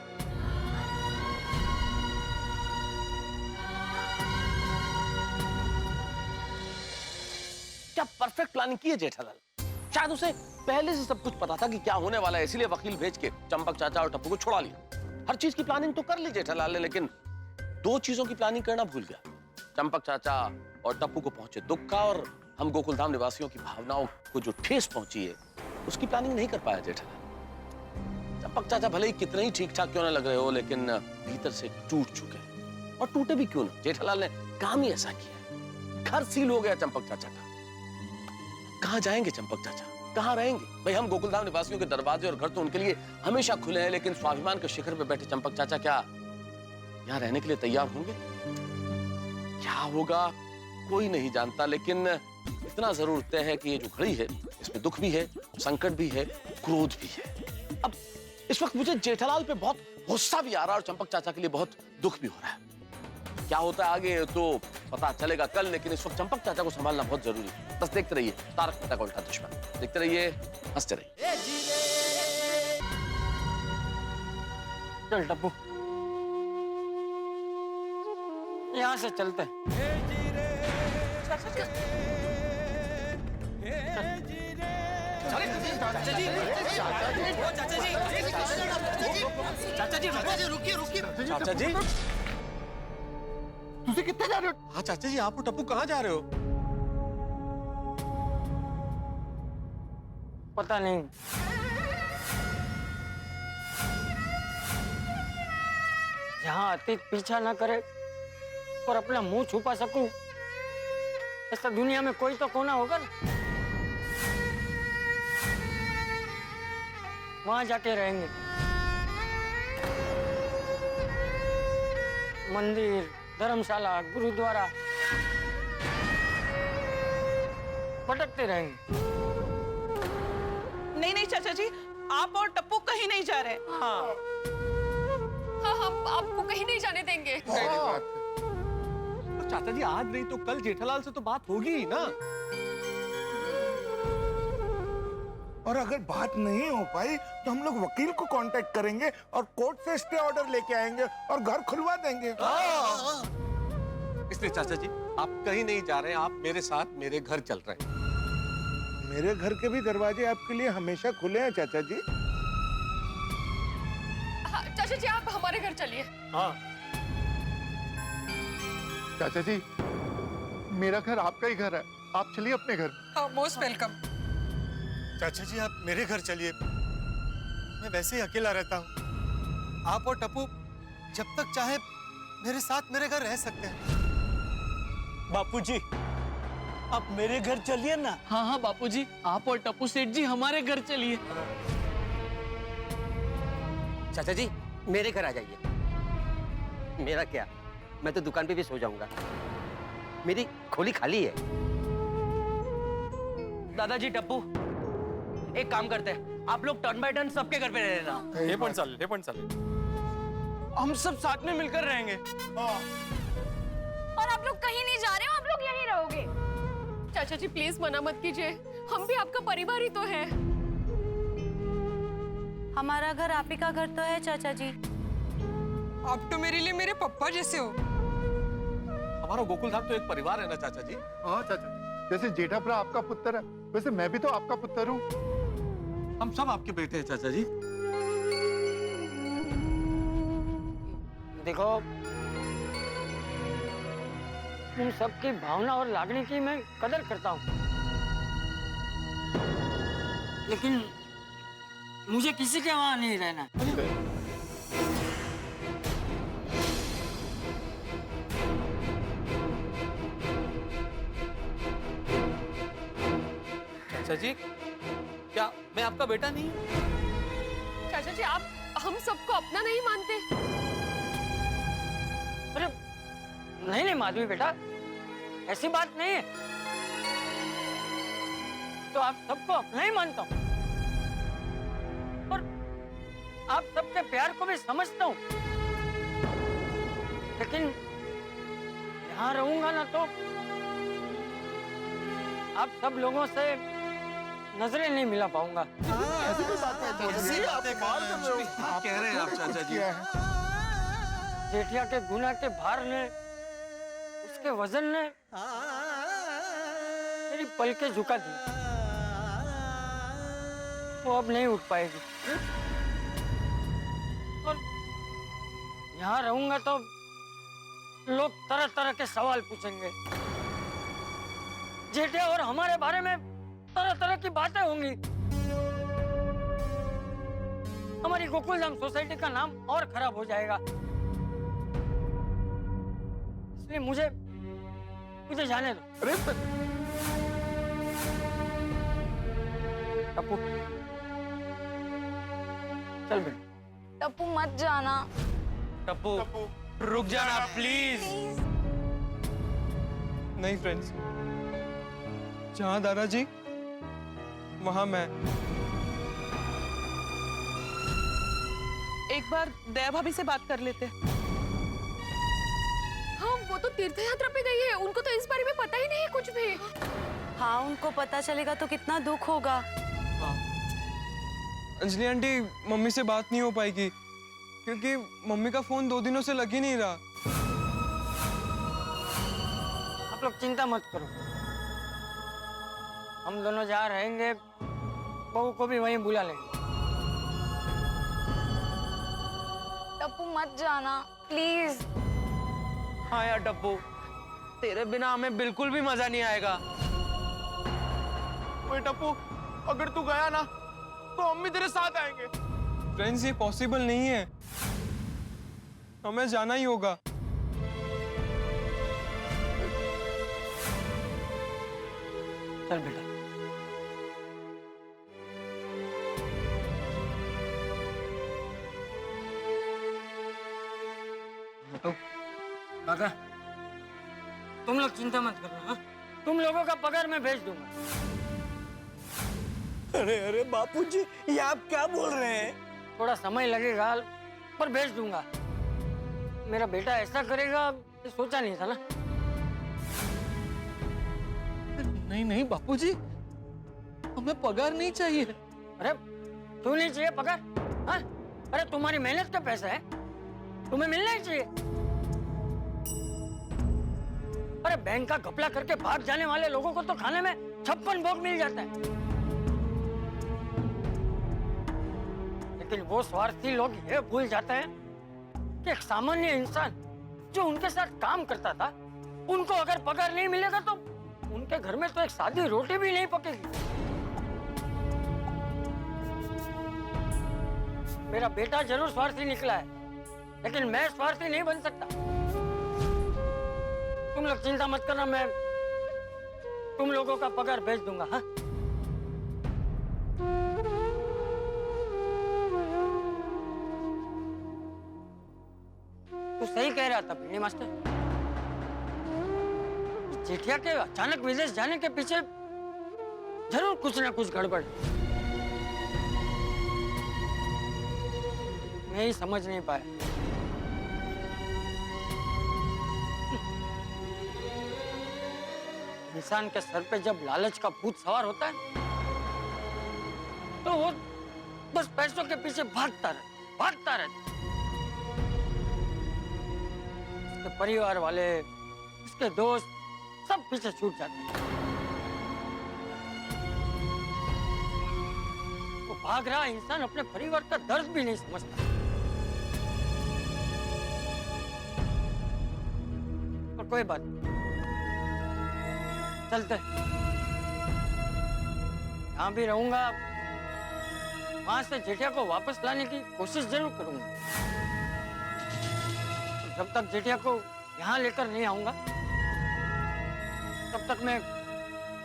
क्या परफेक्ट प्लानिंग की है जेठालाल। शायद उसे पहले से सब कुछ पता था कि क्या होने वाला है, इसलिए वकील भेज के चंपक चाचा और टप्पू को छुड़ा लिया। हर चीज की प्लानिंग तो कर ली जेठालाल ने, लेकिन दो चीजों की प्लानिंग करना भूल गया। चंपक चाचा और टप्पू को पहुंचे दुख का, और हम गोकुलधाम निवासियों की भावनाओं को जो ठेस पहुंची है उसकी प्लानिंग नहीं कर पाया जेठालाल। चंपक चाचा भले ही कितने ही ठीक ठाक क्यों ना लग रहे हो, लेकिन भीतर से टूट चुके हैं। और टूटे भी क्यों ना, जेठालाल ने काम ही ऐसा किया। घर सील हो गया चंपक चाचा का। कहां जाएंगे चंपक चाचा, कहां रहेंगे? भाई हम गोकुलधाम निवासियों के दरवाजे और घर तो उनके लिए हमेशा खुले हैं, लेकिन स्वाभिमान के शिखर पे बैठे चंपक चाचा क्या यहाँ रहने के लिए तैयार होंगे? क्या होगा कोई नहीं जानता, लेकिन इतना जरूर तय है कि ये जो घड़ी है इसमें दुख भी है, संकट भी है, क्रोध भी है। अब इस वक्त मुझे जेठालाल पे बहुत गुस्सा भी आ रहा है और चंपक चाचा के लिए बहुत दुख भी हो रहा है। क्या होता है आगे तो पता चलेगा कल, लेकिन इस वक्त चंपक चाचा को संभालना बहुत जरूरी है। बस देखते रहिए तारक मेहता का उल्टा चश्मा, देखते रहिए, हंसते रहिए। चल टप्पू, यहाँ से चलते हैं। चाचा जी तुझे कितने जा रहे हो? हाँ चाचा जी, आप और टप्पू कहाँ जा रहे हो? पता नहीं। जहाँ अतीत पीछा ना करे और अपना मुंह छुपा सकूं, ऐसा दुनिया में कोई तो कोना होगा ना। वहां जाके रहेंगे। मंदिर, धर्मशाला, गुरुद्वारा भटकते रहेंगे। नहीं नहीं चाचा जी, आप और टप्पू कहीं नहीं जा रहे। हाँ हाँ, हम आपको कहीं नहीं जाने देंगे। तो चाचा जी आज नहीं तो कल जेठालाल से तो बात होगी ही ना। और अगर बात नहीं हो पाई तो हम लोग वकील को कांटेक्ट करेंगे और कोर्ट से स्टे ऑर्डर लेके आएंगे और घर खुलवा देंगे। इसलिए चाचा जी आप कहीं नहीं जा रहे हैं, आप मेरे साथ मेरे घर चल रहे हैं। मेरे घर के भी दरवाजे आपके लिए हमेशा खुले हैं चाचा जी। हाँ, चाचा जी आप हमारे घर चलिए। हाँ चाचा जी मेरा घर आपका ही घर है, आप चलिए अपने घर। हाँ, मोस्ट वेलकम। चाचा जी आप मेरे घर चलिए, मैं वैसे ही अकेला रहता हूँ। आप और टप्पू जब तक चाहे मेरे साथ मेरे घर रह सकते हैं। बापूजी आप मेरे घर चलिए ना। हाँ हाँ बापूजी, आप और टप्पू सेठ जी हमारे घर चलिए। चाचा जी मेरे घर आ जाइए। मेरा क्या, मैं तो दुकान पे भी सो जाऊंगा, मेरी खोली खाली है। दादाजी, टप्पू एक काम करते हैं, आप लोग टर्न बाय टर्न सबके घर पे रह लेना। ये पण चालेल। हम सब साथ में मिलकर रहेंगे। और आप लोग कहीं नहीं जा रहे हो, आप लोग यहीं रहोगे। चाचा जी प्लीज मना मत कीजिए, हम भी आपका परिवार ही तो है। हमारा घर आप ही का घर तो है चाचा जी। आप तो मेरे लिए मेरे पप्पा जैसे हो। हमारा गोकुलधाम तो एक परिवार है ना चाचा जी। हाँ चाचा जी, जैसे जेठाप्रा आपका पुत्र है वैसे मैं भी तो आपका पुत्र हूँ। हम सब आपके बेटे हैं चाचा जी। देखो, तुम सबकी भावना और लागणी की मैं कदर करता हूँ, लेकिन मुझे किसी के वहां नहीं रहना। चाचा जी क्या मैं आपका बेटा नहीं? चाचा जी आप हम सबको अपना नहीं मानते? अरे नहीं नहीं माधवी बेटा, ऐसी बात नहीं है। तो आप सबको अपना ही मानता हूँ और आप सबके प्यार को भी समझता हूँ, लेकिन यहाँ रहूंगा ना तो आप सब लोगों से नजरें नहीं मिला पाऊंगा। ऐसी कोई बात नहीं कह रहे हैं आप चाचा जी। जेठिया के गुना के भार ने, उसके वजन ने मेरी पलकें झुका दी, वो अब नहीं उठ पाएगी। और यहाँ रहूंगा तो लोग तरह तरह के सवाल पूछेंगे। जेठे और हमारे बारे में तरह तरह की बातें होंगी। हमारी गोकुलधाम सोसाइटी का नाम और खराब हो जाएगा। इसलिए मुझे जाने दो। अरे टप्पू, चल बेटा। टप्पू मत जाना। टप्पू रुक जाना प्लीज। नहीं फ्रेंड्स, जहां दादाजी वहां मैं। एक बार दया भाभी से बात कर लेते। हाँ, वो तो तीर्थ यात्रा पे गई है, उनको तो इस बारे में पता ही नहीं है कुछ भी। हाँ, उनको पता चलेगा तो कितना दुख होगा। अंजलि आंटी, मम्मी से बात नहीं हो पाएगी क्योंकि मम्मी का फोन 2 दिनों से लग ही नहीं रहा। आप लोग चिंता मत करो, हम दोनों जहाँ रहेंगे बहू को भी वहीं बुला लेंगे। टप्पू मत जाना प्लीज। हाँ यार टप्पू, तेरे बिना हमें बिल्कुल भी मजा नहीं आएगा। ओए टप्पू, अगर तू गया ना तो हम भी तेरे साथ आएंगे। फ्रेंड्स, ये पॉसिबल नहीं है, हमें जाना ही होगा। चल बेटा। काका, तुम लोग चिंता मत करना। हाँ? तुम लोगों का पगार मैं भेज दूंगा। अरे अरे बापूजी, ये आप क्या बोल रहे हैं? थोड़ा समय लगेगा पर भेज दूंगा। मेरा बेटा ऐसा करेगा ये सोचा नहीं था ना। नहीं नहीं बापूजी, हमें पगार नहीं चाहिए। अरे क्यों नहीं चाहिए पगार? हाँ? अरे तुम्हारी मेहनत का पैसा है, तुम्हें मिलना ही चाहिए। अरे बैंक का घपला करके भाग जाने वाले लोगों को तो खाने में 56 भोग मिल जाता है, लेकिन वो स्वार्थी लोग ये भूल जाते हैं कि एक सामान्य इंसान जो उनके साथ काम करता था, उनको अगर पगार नहीं मिलेगा तो उनके घर में तो एक सादी रोटी भी नहीं पकेगी। मेरा बेटा जरूर स्वार्थी निकला है, लेकिन मैं स्वार्थी नहीं बन सकता। तुम लोग चिंता मत करना, मैं तुम लोगों का पगार भेज दूंगा। हाँ? तू सही कह रहा था भिंडी मास्टर, जेठिया के अचानक विदेश जाने के पीछे जरूर कुछ ना कुछ गड़बड़ है। मैं ही समझ नहीं पाया। इंसान के सर पे जब लालच का भूत सवार होता है तो वो बस पैसों के पीछे भागता रहता। उसके परिवार वाले, उसके दोस्त सब पीछे छूट जाते हैं। वो भाग रहा इंसान अपने परिवार का दर्द भी नहीं समझता। पर कोई बात नहीं, चलते। यहाँ भी रहूंगा, वहां से जेठिया को वापस लाने की कोशिश जरूर करूंगा। जब तक जेठिया को यहाँ लेकर नहीं आऊंगा तब तक मैं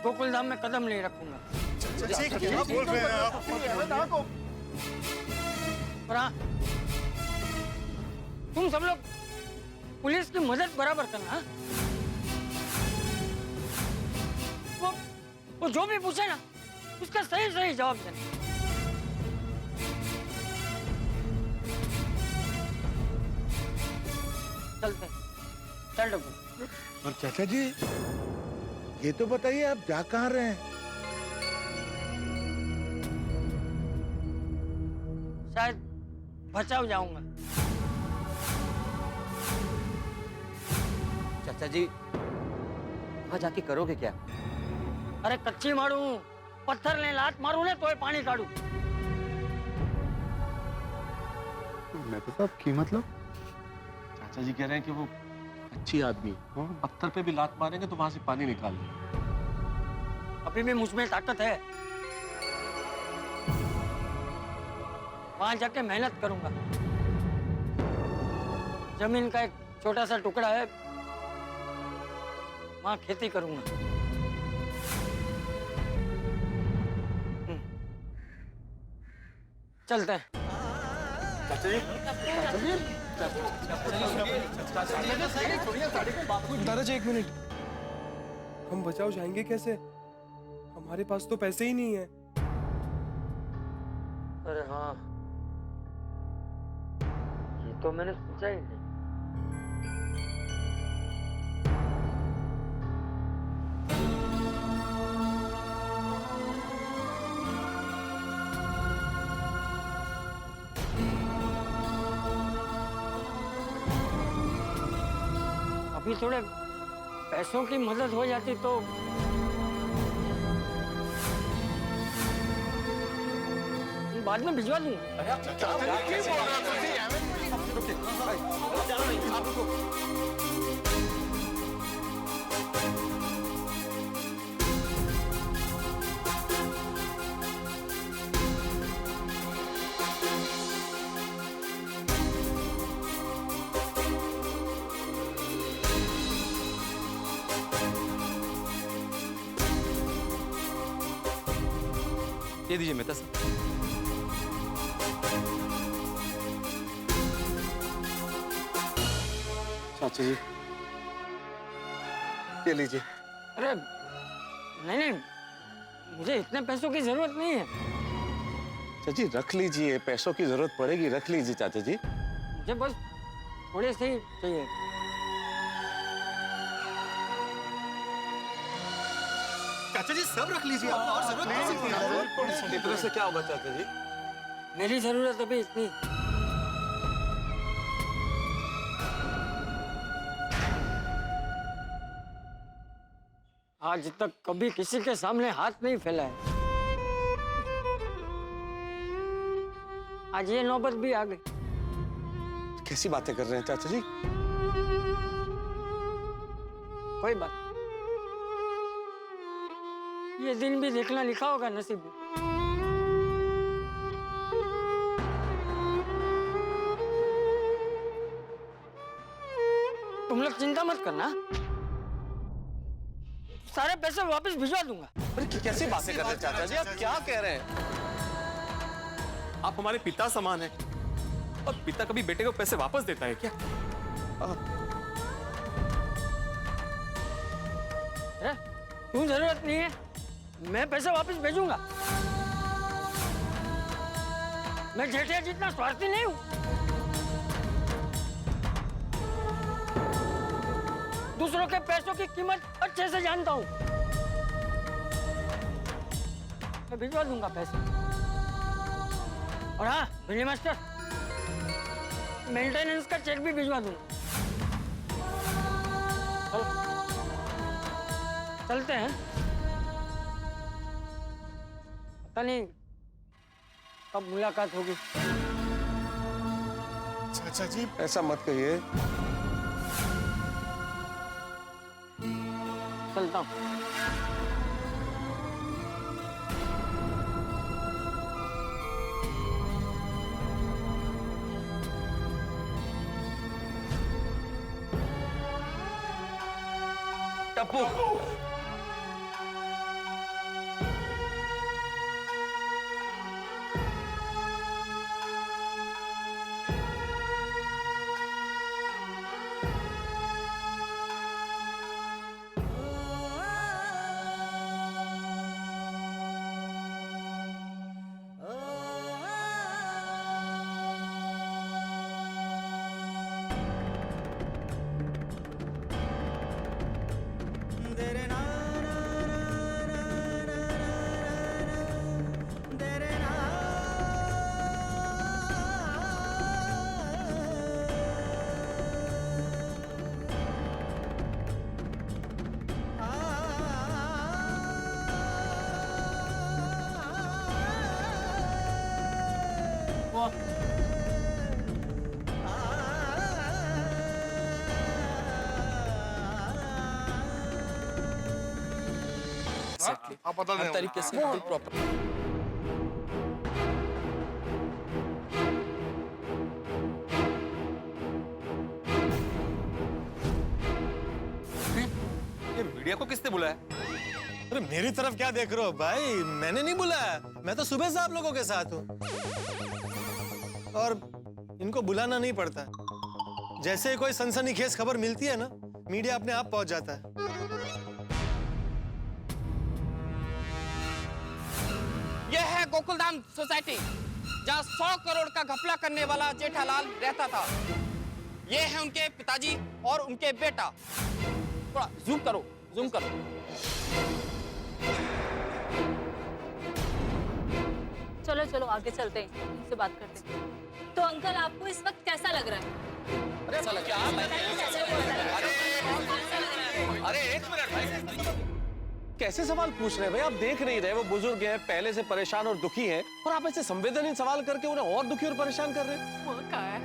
गोकुलधाम में कदम नहीं रखूंगा। क्या बोल रहे हैं आप? पर हाँ, तुम सब लोग पुलिस की मदद बराबर करना। हाँ? वो जो भी पूछे ना उसका सही सही जवाब देना। चलते चल डब्बू। और चाचा जी, ये तो बताइए आप जा कहाँ रहे हैं? शायद बचाव जाऊंगा। चाचा जी, वहां जाके करोगे क्या? अरे कच्ची मारू पत्थर ने लात मारू ने तो पानी काढू। मैं तो साहब की मतलब? चाचा जी कह रहे हैं कि वो अच्छी आदमी पत्थर पे भी लात मारेंगे तो वहां से पानी निकाल लेंगे। अभी भी मुझ में ताकत है, वहां जाके मेहनत करूंगा। जमीन का एक छोटा सा टुकड़ा है, वहां खेती करूंगा। चलते हैं। चाचा जी, दादाजी एक मिनट, हम बचाव जाएंगे कैसे? हमारे पास तो पैसे ही नहीं है। अरे हाँ, ये तो मैंने सोचा ही नहीं। अभी थोड़े पैसों की मदद हो जाती तो बाद में भिजवा दूंगा। ये दीजिए मेहता साहब। चाचा जी, ये लीजिए। अरे नहीं, मुझे इतने पैसों की जरूरत नहीं है। चाचा जी रख लीजिए, पैसों की जरूरत पड़ेगी, रख लीजिए चाचा जी। मुझे बस थोड़े से ही चाहिए। चाचा जी सब रख लीजिए, आपको और जरूरत इतने से क्या होगा चाचा जी? मेरी जरूरत अभी इतनी। आज तक कभी किसी के सामने हाथ नहीं फैलाया, आज ये नौबत भी आ गई। कैसी बातें कर रहे हैं चाचा जी? कोई बात, ये दिन भी देखना लिखा होगा नसीब में। तुम लोग चिंता मत करना, सारे पैसे वापस भिजवा दूंगा। अरे कैसी बातें कर रहे हैं चाचा जी? आप क्या कह रहे हैं? आप हमारे पिता समान हैं, और पिता कभी बेटे को पैसे वापस देता है क्या? अरे क्यों जरूरत नहीं है, मैं पैसे वापस भेजूंगा। मैं जेठिया जितना स्वार्थी नहीं हूं। दूसरों के पैसों की कीमत अच्छे से जानता हूं। मैं भिजवा दूंगा पैसे। और हाँ बिजली मास्टर, मेंटेनेंस का चेक भी भिजवा दूंगा। चलो चलते हैं। पता नहीं कब मुलाकात होगी। चाचा जी ऐसा मत कहिए। चलता हूँ। टप्पू, एग्जैक्टली आप बता दें हर तरीके से बिल्कुल प्रॉपर। ये मीडिया को किसने बुलाया? अरे मेरी तरफ क्या देख रहे हो भाई, मैंने नहीं बुलाया, मैं तो सुबह से आप लोगों के साथ हूँ और इनको बुलाना नहीं पड़ता। जैसे ही कोई सनसनीखेज खबर मिलती है ना, मीडिया अपने आप पहुंच जाता है। यह है गोकुलधाम सोसाइटी जहाँ 100 करोड़ का घपला करने वाला जेठालाल रहता था। ये है उनके पिताजी और उनके बेटा। थोड़ा जूम करो, जूम करो। चलो चलो आगे चलते हैं, इनसे बात करते हैं। तो अंकल आपको इस वक्त कैसा लग रहा है? ऐसा लग रहा है। अरे एक मिनट भाई, कैसे सवाल पूछ रहे हैं भाई? आप देख नहीं रहे वो बुजुर्ग हैं, पहले से परेशान और दुखी हैं, और आप ऐसे संवेदनहीन सवाल करके उन्हें और दुखी और परेशान कर रहे हैं। वो क्या है?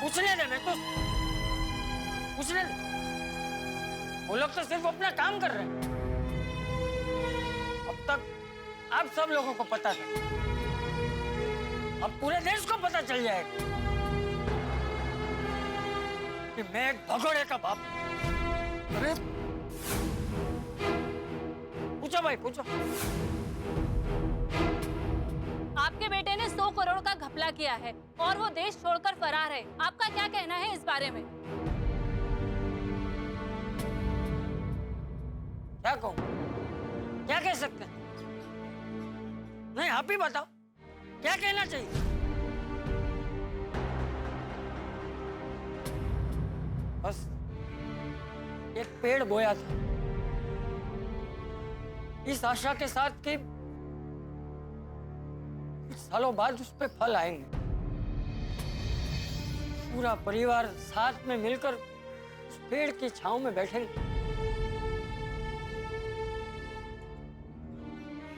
पूछने दे, मैं तो पूछने दे। वो लोग तो सिर्फ अपना काम कर रहे हैं। अब तक आप सब लोगों को पता है, अब पूरे देश को पता चल जाएगा कि मैं एक भगोड़े का बाप। अरे पूछो भाई, पूछो। आपके बेटे ने 100 करोड़ का घपला किया है और वो देश छोड़कर फरार है। आपका क्या कहना है इस बारे में? क्या कहूं? क्या कह सकते हैं? नहीं, आप ही बताओ, क्या कहना चाहिए? बस एक पेड़ बोया था इस आशा के साथ कि सालों बाद उस पे फल आएंगे। पूरा परिवार साथ में मिलकर उस पेड़ की छांव में बैठेंगे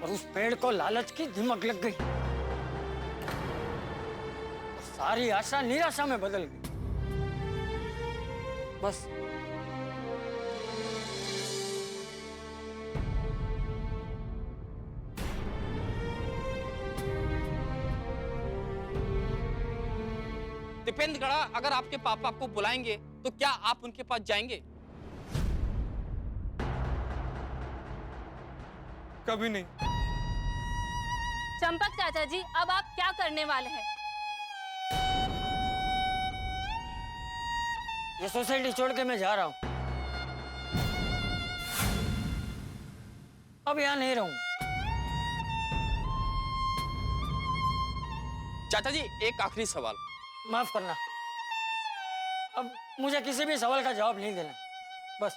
और उस पेड़ को लालच की दिमक लग गई। सारी आशा निराशा में बदल गई। बस दीपेंद्र गड़ा, अगर आपके पापा आपको बुलाएंगे तो क्या आप उनके पास जाएंगे? कभी नहीं। चंपक चाचा जी, अब आप क्या करने वाले हैं? ये सोसाइटी छोड़ के मैं जा रहा हूं। अब यहां नहीं रहूंगा। चाचा जी, एक आखिरी सवाल। माफ करना, अब मुझे किसी भी सवाल का जवाब नहीं देना। बस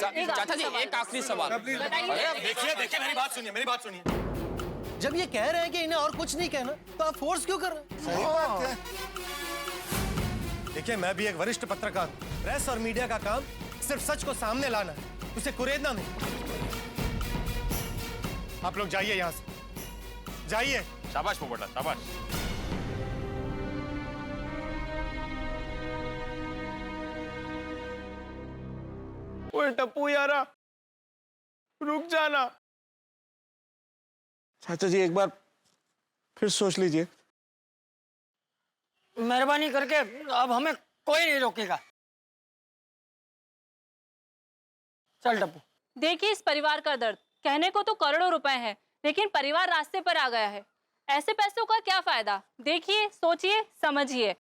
चाचा जी, एक आखिरी सवाल। देखिए देखिए, मेरी बात सुनिए, मेरी बात सुनिए। जब ये कह रहे हैं कि इन्हें और कुछ नहीं कहना, तो आप फोर्स क्यों कर रहे हैं? सही बात है। देखिए, मैं भी एक वरिष्ठ पत्रकार हूं। प्रेस और मीडिया का काम सिर्फ सच को सामने लाना है, उसे कुरेदना नहीं। आप लोग जाइए यहाँ से, जाइए। शाबाश पोपटलाल, शाबाश। ओए टप्पू यारा, रुक जाना। चाचा जी, एक बार फिर सोच लीजिए। मेहरबानी करके अब हमें कोई नहीं रोकेगा। चल टप्पू। देखिए इस परिवार का दर्द। कहने को तो करोड़ों रुपए हैं, लेकिन परिवार रास्ते पर आ गया है। ऐसे पैसों का क्या फायदा? देखिए, सोचिए, समझिए।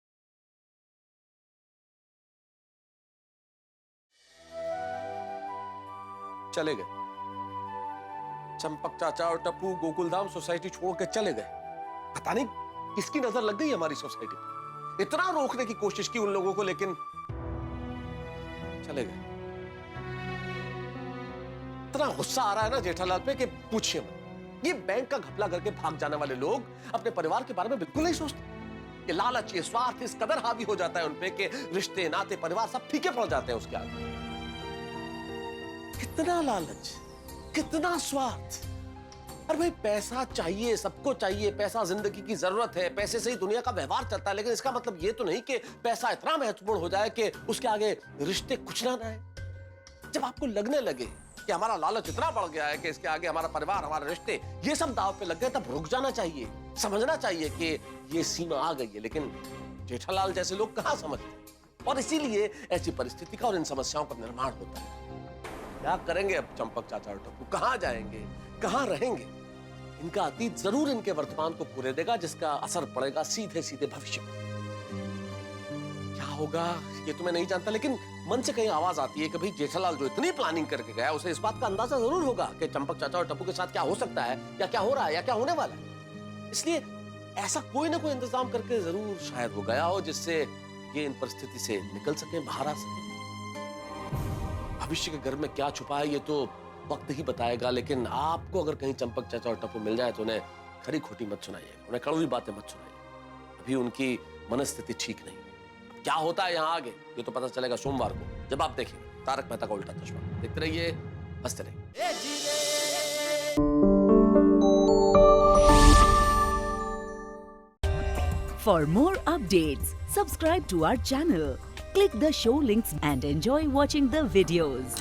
चले गए चंपक चाचा और टप्पू गोकुलधाम सोसाइटी छोड़ के चले गए। पता नहीं किसकी नजर लग गई हमारी सोसाइटी पे। इतना रोकने की कोशिश की उन लोगों को, लेकिन चले गए। इतना गुस्सा आ रहा है ना जेठालाल पे कि पूछिए मत। ये बैंक का घपला करके भाग जाने वाले लोग अपने परिवार के बारे में बिल्कुल नहीं सोचते। ये लालच, ये स्वार्थ इस कदर हावी हो जाता है उनपे कि रिश्ते, नाते, परिवार सब फीके पड़ जाते हैं उसके आगे। कितना लालच, कितना स्वार्थ। अरे भाई, पैसा चाहिए, सबको चाहिए। पैसा जिंदगी की जरूरत है, पैसे से ही दुनिया का व्यवहार चलता है। लेकिन इसका मतलब ये तो नहीं कि पैसा इतना महत्वपूर्ण हो जाए कि उसके आगे रिश्ते कुछ ना रहे। जब आपको लगने लगे कि हमारा लालच इतना बढ़ गया है कि इसके आगे हमारा परिवार, हमारे रिश्ते, ये सब दाव पे लग गए, तब रुक जाना चाहिए, समझना चाहिए कि ये सीमा आ गई है। लेकिन जेठालाल जैसे लोग कहाँ समझते, और इसीलिए ऐसी परिस्थिति का और इन समस्याओं का निर्माण होता है। क्या करेंगे अब चंपक चाचा और टप्पू, कहाँ जाएंगे, कहाँ रहेंगे? इनका अतीत जरूर इनके वर्तमान को कुरेदेगा, जिसका असर पड़ेगा सीधे सीधे भविष्य में। क्या होगा ये तो मैं नहीं जानता, लेकिन मन से कहीं आवाज आती है कि भाई जेठालाल जो इतनी प्लानिंग करके गया, उसे इस बात का अंदाजा जरूर होगा कि चंपक चाचा और टप्पू के साथ क्या हो सकता है, या क्या हो रहा है, या क्या होने वाला है। इसलिए ऐसा कोई ना कोई इंतजाम करके जरूर शायद वो गया हो, जिससे ये इन परिस्थिति से निकल सके, बाहर आ सके। भविष्य के घर में क्या छुपा है ये तो वक्त ही बताएगा, लेकिन आपको अगर कहीं चंपक चाचा और टप्पू मिल जाए तो उन्हें खरी खोटी मत सुनाइएगा, उन्हें कड़वी बातें मत सुनाइएगा। अभी उनकी मनस्थिति ठीक नहीं। क्या होता है यहाँ आगे ये तो पता चलेगा सोमवार को, जब आप देखेंगे तारक मेहता का उल्टा चश्मा। देखते रहिए, हंसते रहिए। For more updates, subscribe to our channel, click the show links and enjoy watching the videos.